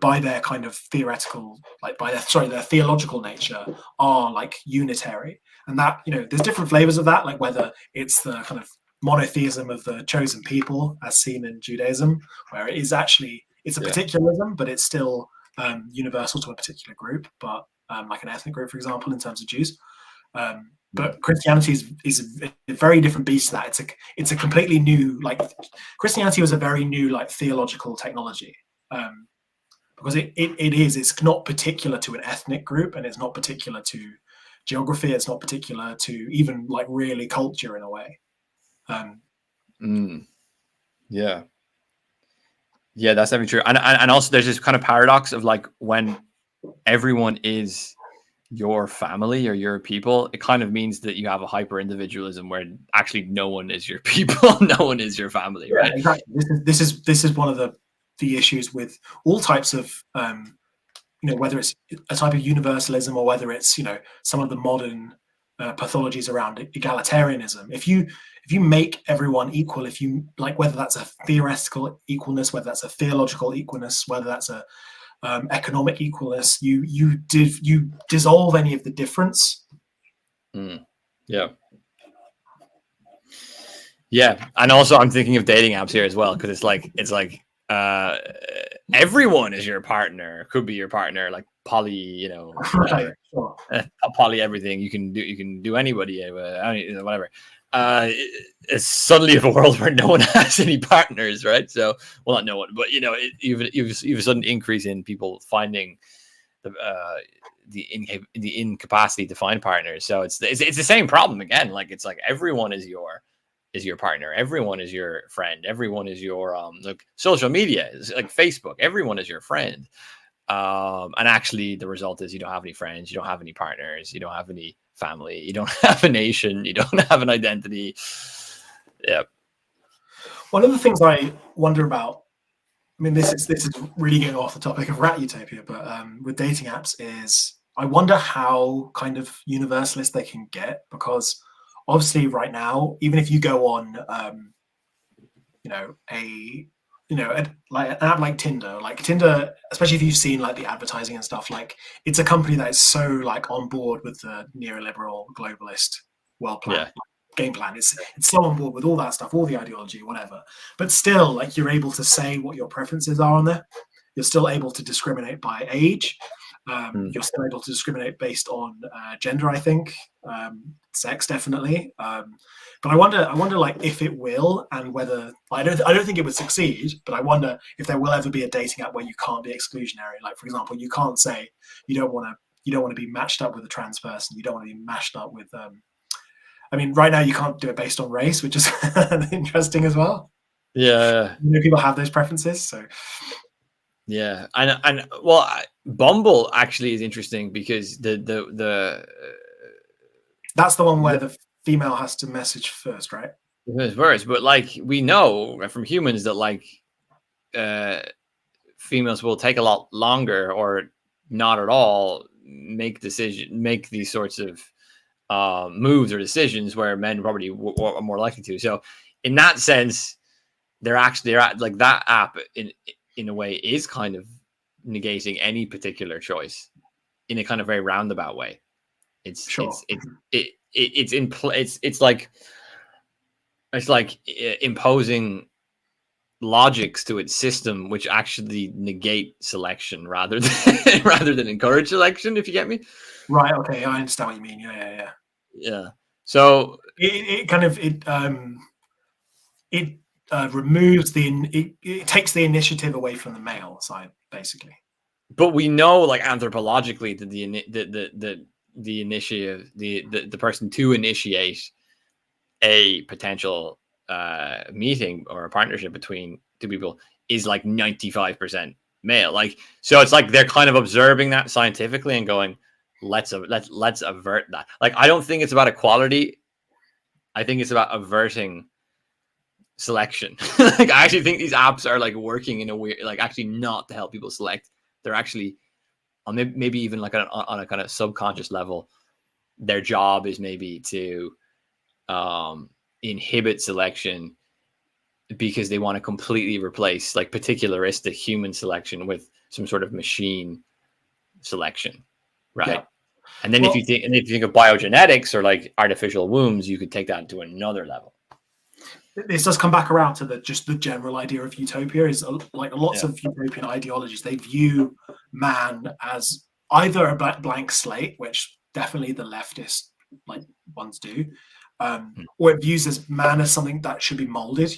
[SPEAKER 1] by their kind of theoretical, like their theological nature, are like unitary, and that there's different flavors of that, like whether it's the kind of monotheism of the chosen people as seen in Judaism, where it's a particularism, but it's still universal to a particular group, but like an ethnic group, for example, in terms of Jews. But Christianity is a very different beast to that. It's a completely new, like, Christianity was a very new, like, theological technology, because it's not particular to an ethnic group, and it's not particular to geography. It's not particular to even like really culture in a way.
[SPEAKER 2] Yeah, that's definitely true. And also there's this kind of paradox of like when everyone is your family or your people, it kind of means that you have a hyper individualism where actually no one is your people, no one is your family, right?
[SPEAKER 1] Yeah, exactly. This is one of the issues with all types of whether it's a type of universalism or whether it's some of the modern pathologies around egalitarianism. If you make everyone equal, if you like, whether that's a theoretical equalness, whether that's a theological equalness, whether that's a economic equalness, you dissolve any of the difference.
[SPEAKER 2] Yeah. Yeah, and also I'm thinking of dating apps here as well, because it's like everyone is your partner, could be your partner, like poly, you know, whatever.
[SPEAKER 1] Right, sure.
[SPEAKER 2] Poly everything. You can do anybody, whatever. It's suddenly a world where no one has any partners, right? So, well, not no one, but you know, you've a sudden increase in people finding the incapacity to find partners. So it's the same problem again. Like it's like everyone is your partner, everyone is your friend, everyone is your like social media is like Facebook, everyone is your friend. And actually the result is you don't have any friends, you don't have any partners, you don't have any family, you don't have a nation, you don't have an identity. Yeah.
[SPEAKER 1] One of the things I wonder about, I mean, this is really getting off the topic of rat utopia, but with dating apps is I wonder how kind of universalist they can get, because obviously right now, even if you go on, like an app like Tinder, especially if you've seen like the advertising and stuff, like it's a company that is so like on board with the neoliberal globalist world plan. Game plan. It's so on board with all that stuff, all the ideology, whatever. But still, like you're able to say what your preferences are on there. You're still able to discriminate by age. You're still able to discriminate based on gender, I think, sex, definitely. But I wonder, like, if it will, and whether I don't think it would succeed. But I wonder if there will ever be a dating app where you can't be exclusionary. Like, for example, you can't say you don't want to be matched up with a trans person. You don't want to be matched up with. I mean, right now you can't do it based on race, which is interesting as well.
[SPEAKER 2] Yeah,
[SPEAKER 1] people have those preferences, so.
[SPEAKER 2] Yeah, and well, Bumble actually is interesting because the
[SPEAKER 1] that's the one where the female has to message first, right?
[SPEAKER 2] First, but like we know from humans that like females will take a lot longer or not at all make these sorts of moves or decisions where men probably are more likely to. So in that sense, they're like that app in a way is kind of negating any particular choice in a kind of very roundabout way. It's sure. It's like imposing logics to its system which actually negate selection rather than encourage selection, if you get me.
[SPEAKER 1] Right, okay, I understand what you mean.
[SPEAKER 2] Yeah. So
[SPEAKER 1] it removes it takes the initiative away from the male side, basically.
[SPEAKER 2] But we know, like anthropologically, that the initiative, the person to initiate a potential meeting or a partnership between two people is like 95% male. Like, so it's like they're kind of observing that scientifically and going, let's avert that. Like, I don't think it's about equality. I think it's about averting selection. Like, I actually think these apps are like working in a weird, like actually not to help people select. They're actually maybe even like on a kind of subconscious level, their job is maybe to inhibit selection because they want to completely replace like particularistic human selection with some sort of machine selection, right? Yeah. And then if you think of biogenetics or like artificial wombs, you could take that to another level.
[SPEAKER 1] This does come back around to the general idea of utopia is like lots of utopian ideologies. They view man as either a blank slate, which definitely the leftist like ones do, or it views as man as something that should be molded,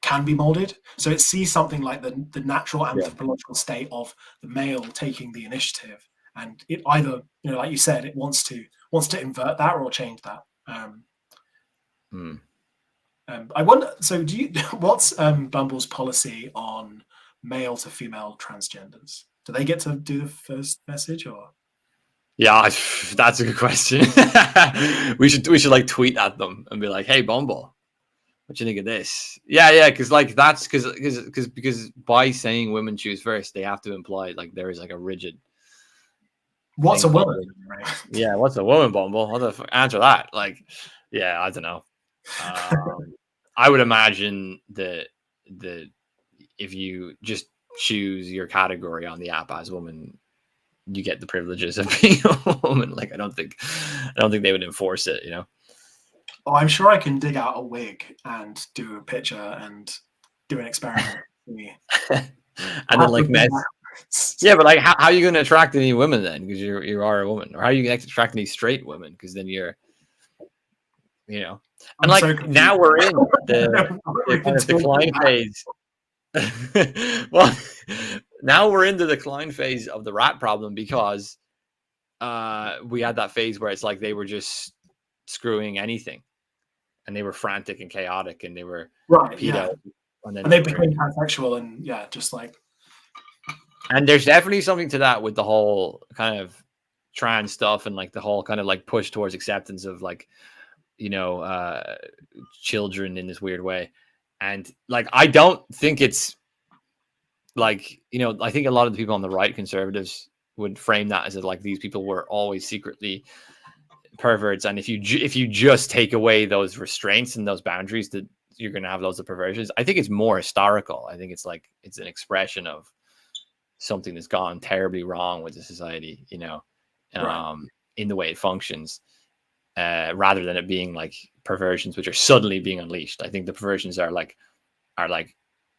[SPEAKER 1] can be molded. So it sees something like the natural anthropological state of the male taking the initiative, and it either, like you said, it wants to invert that or change that. I wonder. So, what's Bumble's policy on male to female transgenders? Do they get to do the first message, or?
[SPEAKER 2] Yeah, that's a good question. we should like tweet at them and be like, "Hey, Bumble, what you think of this?" Yeah, because like that's because by saying women choose first, they have to imply like there is like a rigid
[SPEAKER 1] What's a
[SPEAKER 2] thing
[SPEAKER 1] woman?
[SPEAKER 2] called yeah. What's a woman, Bumble? What the fuck? Answer that. Like, yeah, I don't know. I would imagine that if you just choose your category on the app as woman, you get the privileges of being a woman. Like, I don't think they would enforce it. You know.
[SPEAKER 1] Oh, I'm sure I can dig out a wig and do a picture and do an experiment.
[SPEAKER 2] And then like mess. Yeah, but like, how are you going to attract any women then? Because you are a woman, or how are you going to attract any straight women? Because then you're, you know, and
[SPEAKER 1] I'm
[SPEAKER 2] like
[SPEAKER 1] so
[SPEAKER 2] now we're in the kind of decline phase. Well, now we're in the decline phase of the rat problem because we had that phase where it's like they were just screwing anything, and they were frantic and chaotic, and they were
[SPEAKER 1] right,
[SPEAKER 2] you
[SPEAKER 1] yeah,
[SPEAKER 2] know, and then
[SPEAKER 1] and they became pansexual, and yeah, just like.
[SPEAKER 2] And there's definitely something to that with the whole kind of trans stuff and like the whole kind of like push towards acceptance of like, you know, children in this weird way. And like, I don't think it's like, you know, I think a lot of the people on the right, conservatives, would frame that as like these people were always secretly perverts. And if you just take away those restraints and those boundaries, that you're going to have loads of perversions. I think it's more historical. I think it's like, it's an expression of something that's gone terribly wrong with the society, you know,
[SPEAKER 1] Right.
[SPEAKER 2] in the way it functions, rather than it being like perversions which are suddenly being unleashed. I think the perversions are like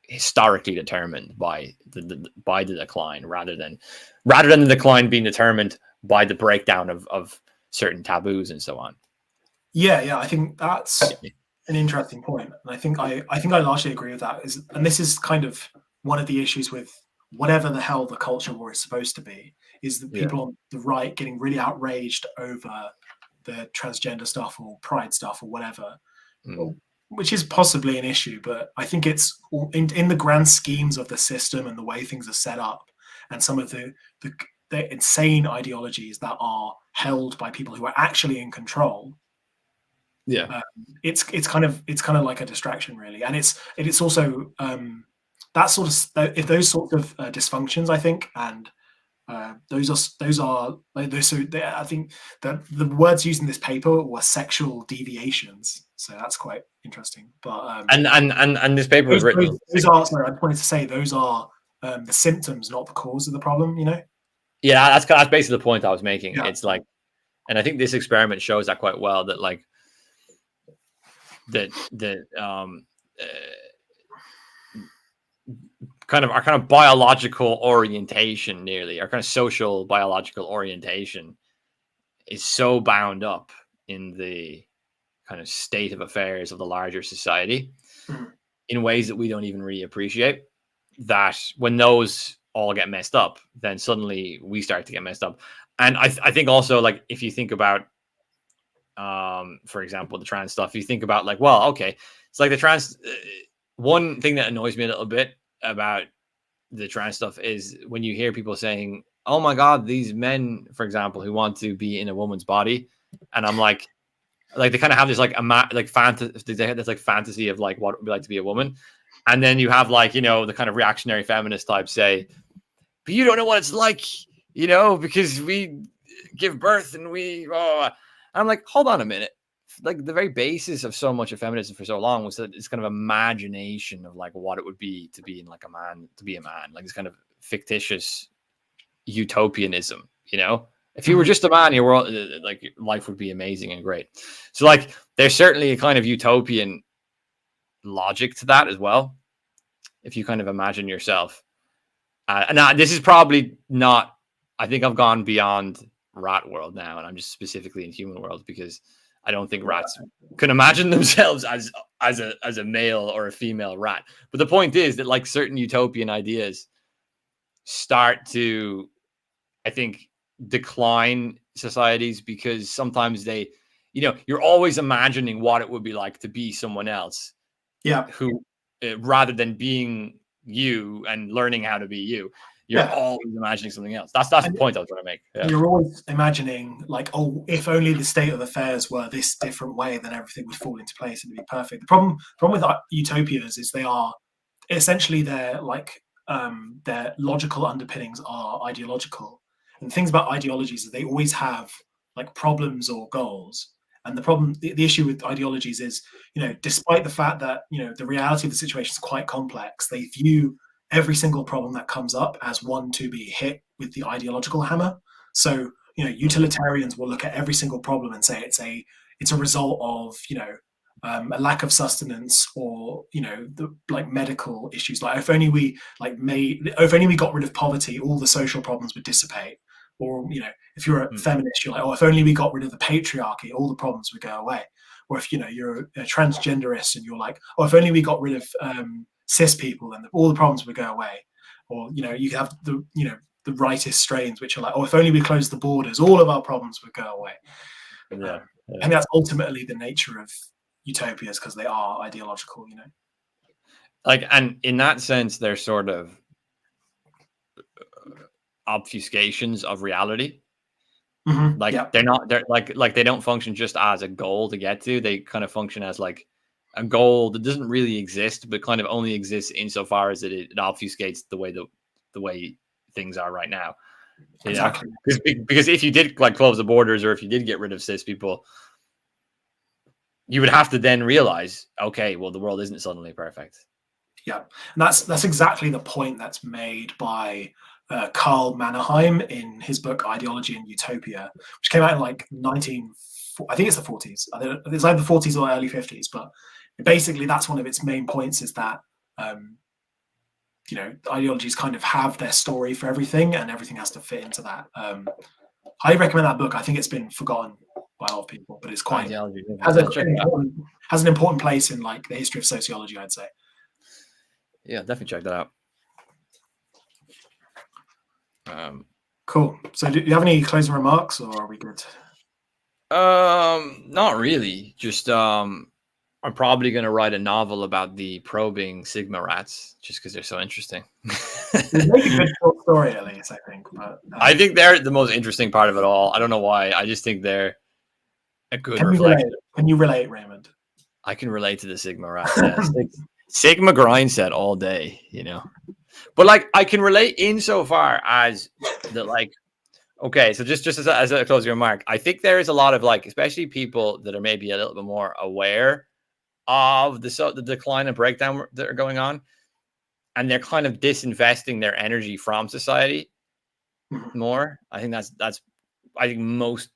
[SPEAKER 2] historically determined by the decline, rather than the decline being determined by the breakdown of certain taboos and so on.
[SPEAKER 1] Yeah, I think that's an interesting point, and I think I largely agree with that. And this is kind of one of the issues with whatever the hell the culture war is supposed to be, is that people on the right getting really outraged over the transgender stuff or pride stuff or whatever, which is possibly an issue, but I think it's in the grand schemes of the system and the way things are set up, and some of the insane ideologies that are held by people who are actually in control. It's kind of like a distraction, really, and it's also that sort of, if those sorts of dysfunctions, I think, and those are like those. So I think that the words used in this paper were sexual deviations. So that's quite interesting. But
[SPEAKER 2] and this paper was written.
[SPEAKER 1] Those are. Sorry, I just wanted to say those are the symptoms, not the cause of the problem. You know.
[SPEAKER 2] Yeah, that's basically the point I was making.
[SPEAKER 1] Yeah.
[SPEAKER 2] It's like, and I think this experiment shows that quite well. That like our kind of biological orientation, nearly our kind of social biological orientation, is so bound up in the kind of state of affairs of the larger society in ways that we don't even really appreciate, that when those all get messed up, then suddenly we start to get messed up. And I think also, like, if you think about for example, the trans stuff, you think about like, well, okay, it's like the trans one thing that annoys me a little bit about the trans stuff is when you hear people saying, oh my god, these men, for example, who want to be in a woman's body, and I'm like they kind of have this like this like fantasy of like what it would be like to be a woman, and then you have like, you know, the kind of reactionary feminist type say, but you don't know what it's like, you know, because we give birth and we I'm like, hold on a minute. Like, the very basis of so much of feminism for so long was that it's kind of imagination of like what it would be to be in like a man, to be a man, like this kind of fictitious utopianism, you know. If you were just a man, your world, like, life would be amazing and great. So like, there's certainly a kind of utopian logic to that as well. If you kind of imagine yourself, and this is probably not, I think I've gone beyond rat world now, and I'm just specifically in human world, because I don't think rats can imagine themselves as a male or a female rat. But the point is that like certain utopian ideas start to, I think, decline societies, because sometimes they, you know, you're always imagining what it would be like to be someone else.
[SPEAKER 1] Yeah.
[SPEAKER 2] Who, rather than being you and learning how to be you, you're always imagining something else. That's the point I was trying to make. Yeah.
[SPEAKER 1] You're always imagining like, oh, if only the state of affairs were this different way, then everything would fall into place and it'd be perfect. The problem with utopias is they are essentially, their logical underpinnings are ideological. And things about ideologies is they always have like problems or goals. And the issue with ideologies is, despite the fact that, the reality of the situation is quite complex, they view every single problem that comes up as one to be hit with the ideological hammer. So, utilitarians will look at every single problem and say it's a result of, a lack of sustenance, or like medical issues. Like if only we got rid of poverty, all the social problems would dissipate. Or if you're a feminist, you're like, oh, if only we got rid of the patriarchy, all the problems would go away. Or if you're a transgenderist and you're like, oh, if only we got rid of cis people, then all the problems would go away. Or you have the rightist strains, which are like, oh, if only we closed the borders, all of our problems would go away.
[SPEAKER 2] Yeah.
[SPEAKER 1] And that's ultimately the nature of utopias, because they are ideological.
[SPEAKER 2] Like, and in that sense, they're sort of obfuscations of reality. Like they're like they don't function just as a goal to get to. They kind of function as like a goal that doesn't really exist, but kind of only exists insofar as it obfuscates the way things are right now.
[SPEAKER 1] Exactly.
[SPEAKER 2] Because if you did like close the borders, or if you did get rid of cis people, you would have to then realize, okay, well, the world isn't suddenly perfect.
[SPEAKER 1] Yeah, and that's exactly the point that's made by Karl Mannerheim in his book Ideology and Utopia, which came out in like I think it's the 40s. It's either the 40s or early 50s, but basically that's one of its main points, is that ideologies kind of have their story for everything, and everything has to fit into that. Highly recommend that book. I think it's been forgotten by a lot of people, but it's quite has an important place in like the history of sociology, I'd say.
[SPEAKER 2] Yeah, definitely check that out.
[SPEAKER 1] Cool. So do you have any closing remarks, or are we good?
[SPEAKER 2] Not really. Just I'm probably going to write a novel about the probing Sigma rats, just because they're so interesting.
[SPEAKER 1] It's make a good short story, at least, I think. But
[SPEAKER 2] I think they're the most interesting part of it all. I don't know why. I just think they're a good reflection.
[SPEAKER 1] Can you relate, Raymond?
[SPEAKER 2] I can relate to the Sigma rats. Yeah. Sigma grind set all day, But like I can relate insofar as that, like, okay, so just as a closing remark, I think there is a lot of like, especially people that are maybe a little bit more aware of the decline and breakdown that are going on, and they're kind of disinvesting their energy from society more. I think I think most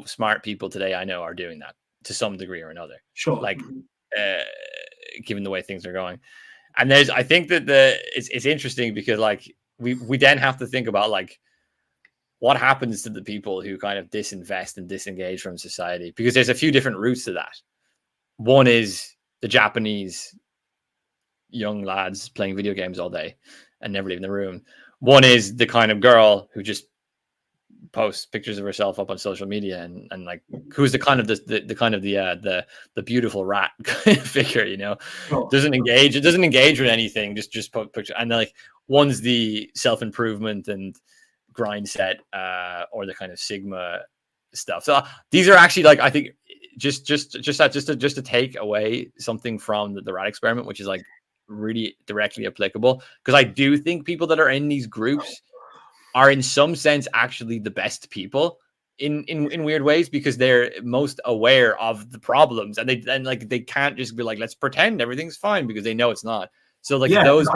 [SPEAKER 2] smart people today I know are doing that to some degree or another.
[SPEAKER 1] Sure.
[SPEAKER 2] Like, given the way things are going. And I think that it's interesting because like we then have to think about like what happens to the people who kind of disinvest and disengage from society, because there's a few different routes to that. One is the Japanese young lads playing video games all day and never leaving the room. One is the kind of girl who just posts pictures of herself up on social media and like who's the kind of the beautiful rat kind of figure,
[SPEAKER 1] Sure.
[SPEAKER 2] doesn't engage with anything, just post picture. And then like one's the self-improvement and grind set or the kind of Sigma stuff. So these are actually like, I think just to take away something from the rat experiment, which is like really directly applicable, because I do think people that are in these groups are in some sense actually the best people in weird ways, because they're most aware of the problems, and they can't just be like, let's pretend everything's fine, because they know it's not. So like those.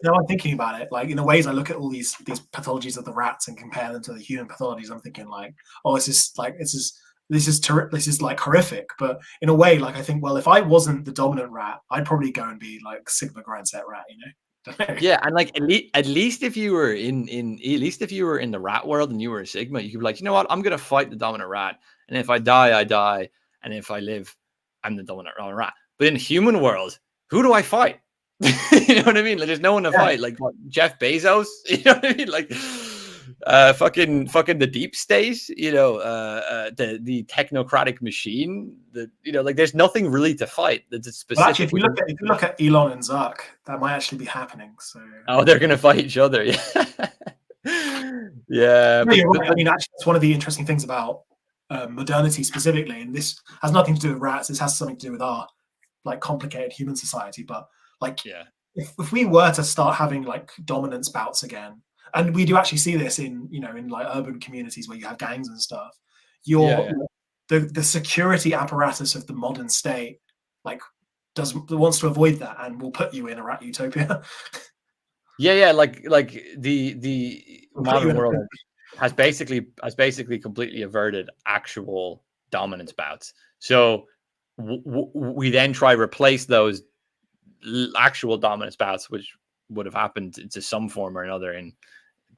[SPEAKER 1] Now I'm thinking about it, like in the ways I look at all these pathologies of the rats and compare them to the human pathologies, I'm thinking like, oh, this is like horrific. But in a way, like I think, well, if I wasn't the dominant rat, I'd probably go and be like Sigma grind set rat,
[SPEAKER 2] Yeah, and like at least if you were in the rat world and you were a Sigma, you could be like, you know what, I'm gonna fight the dominant rat, and if I die, I die, and if I live, I'm the dominant rat. But in human world, who do I fight? You know what I mean? Like, there's no one to fight. Like what, Jeff Bezos? You know what I mean? Like fucking the deep state. The technocratic machine. Like there's nothing really to fight. That's specific.
[SPEAKER 1] Well, actually, if you look at Elon and Zuck, that might actually be happening. So
[SPEAKER 2] they're gonna fight each other. Yeah. Yeah.
[SPEAKER 1] Right. I mean, actually, that's one of the interesting things about modernity specifically, and this has nothing to do with rats. This has something to do with our like complicated human society. But like, if we were to start having like dominance bouts again, and we do actually see this in like urban communities where you have gangs and stuff.
[SPEAKER 2] Yeah,
[SPEAKER 1] The security apparatus of the modern state like wants to avoid that and will put you in a rat utopia.
[SPEAKER 2] yeah. Like the
[SPEAKER 1] Will put you
[SPEAKER 2] modern
[SPEAKER 1] in a
[SPEAKER 2] world has basically completely averted actual dominance bouts. So we then try to replace those actual dominance bouts, which would have happened to some form or another in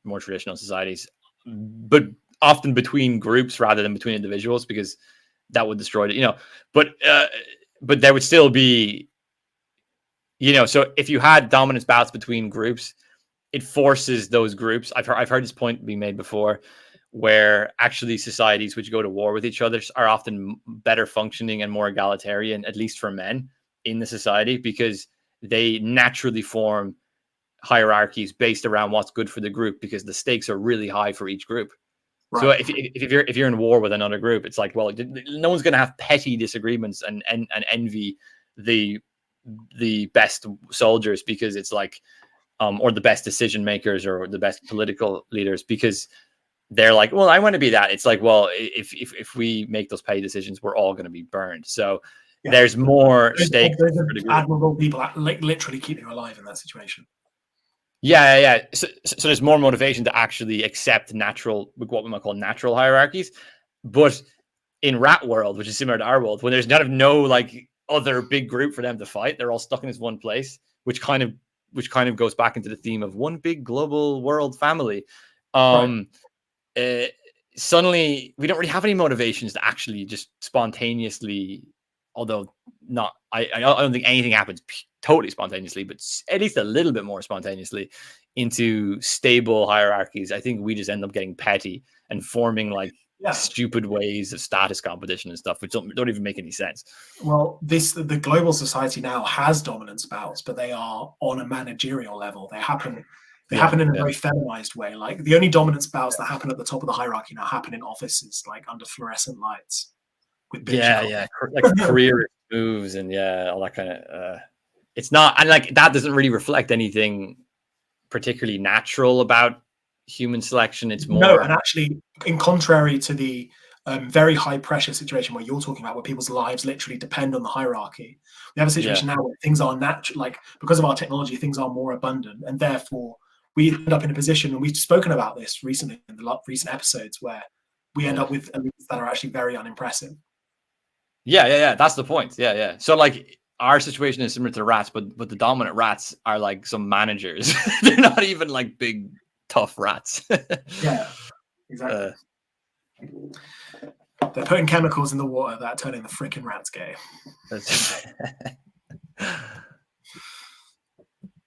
[SPEAKER 2] more traditional societies, but often between groups rather than between individuals, because that would destroy it, But there would still be, so if you had dominance bouts between groups, it forces those groups. I've heard this point being made before, where actually societies which go to war with each other are often better functioning and more egalitarian, at least for men in the society, because they naturally form hierarchies based around what's good for the group, because the stakes are really high for each group. Right. So if you're in war with another group, it's like, well, no one's going to have petty disagreements and envy the best soldiers, because it's like, or the best decision makers or the best political leaders, because they're like, well, I want to be that. It's like, well, if we make those petty decisions, we're all going to be burned. So there's more stakes.
[SPEAKER 1] There's admirable people that literally keep you alive in that situation.
[SPEAKER 2] Yeah. So there's more motivation to actually accept natural, what we might call natural hierarchies. But in rat world, which is similar to our world, when there's no like other big group for them to fight, they're all stuck in this one place, which kind of goes back into the theme of one big global world family. Suddenly we don't really have any motivations to actually just spontaneously, although not, I don't think anything happens totally spontaneously, but at least a little bit more spontaneously into stable hierarchies. I think we just end up getting petty and forming like stupid ways of status competition and stuff, which don't even make any sense.
[SPEAKER 1] Well, the global society now has dominance bouts, but they are on a managerial level. They happen in a very feminized way. Like the only dominance bouts that happen at the top of the hierarchy now happen in offices, like under fluorescent lights. With
[SPEAKER 2] like career moves and all that kind of. It's not, and like that doesn't really reflect anything particularly natural about human selection. It's more
[SPEAKER 1] and actually, in contrary to the very high pressure situation where you're talking about, where people's lives literally depend on the hierarchy, we have a situation now where things are natural, like because of our technology, things are more abundant, and therefore we end up in a position, and we've spoken about this recently in the recent episodes, where we end up with elites that are actually very unimpressive.
[SPEAKER 2] Yeah. That's the point. Yeah. So like our situation is similar to rats, but the dominant rats are like some managers. They're not even like big tough rats.
[SPEAKER 1] Yeah, exactly. They're putting chemicals in the water that are turning the freaking rats gay.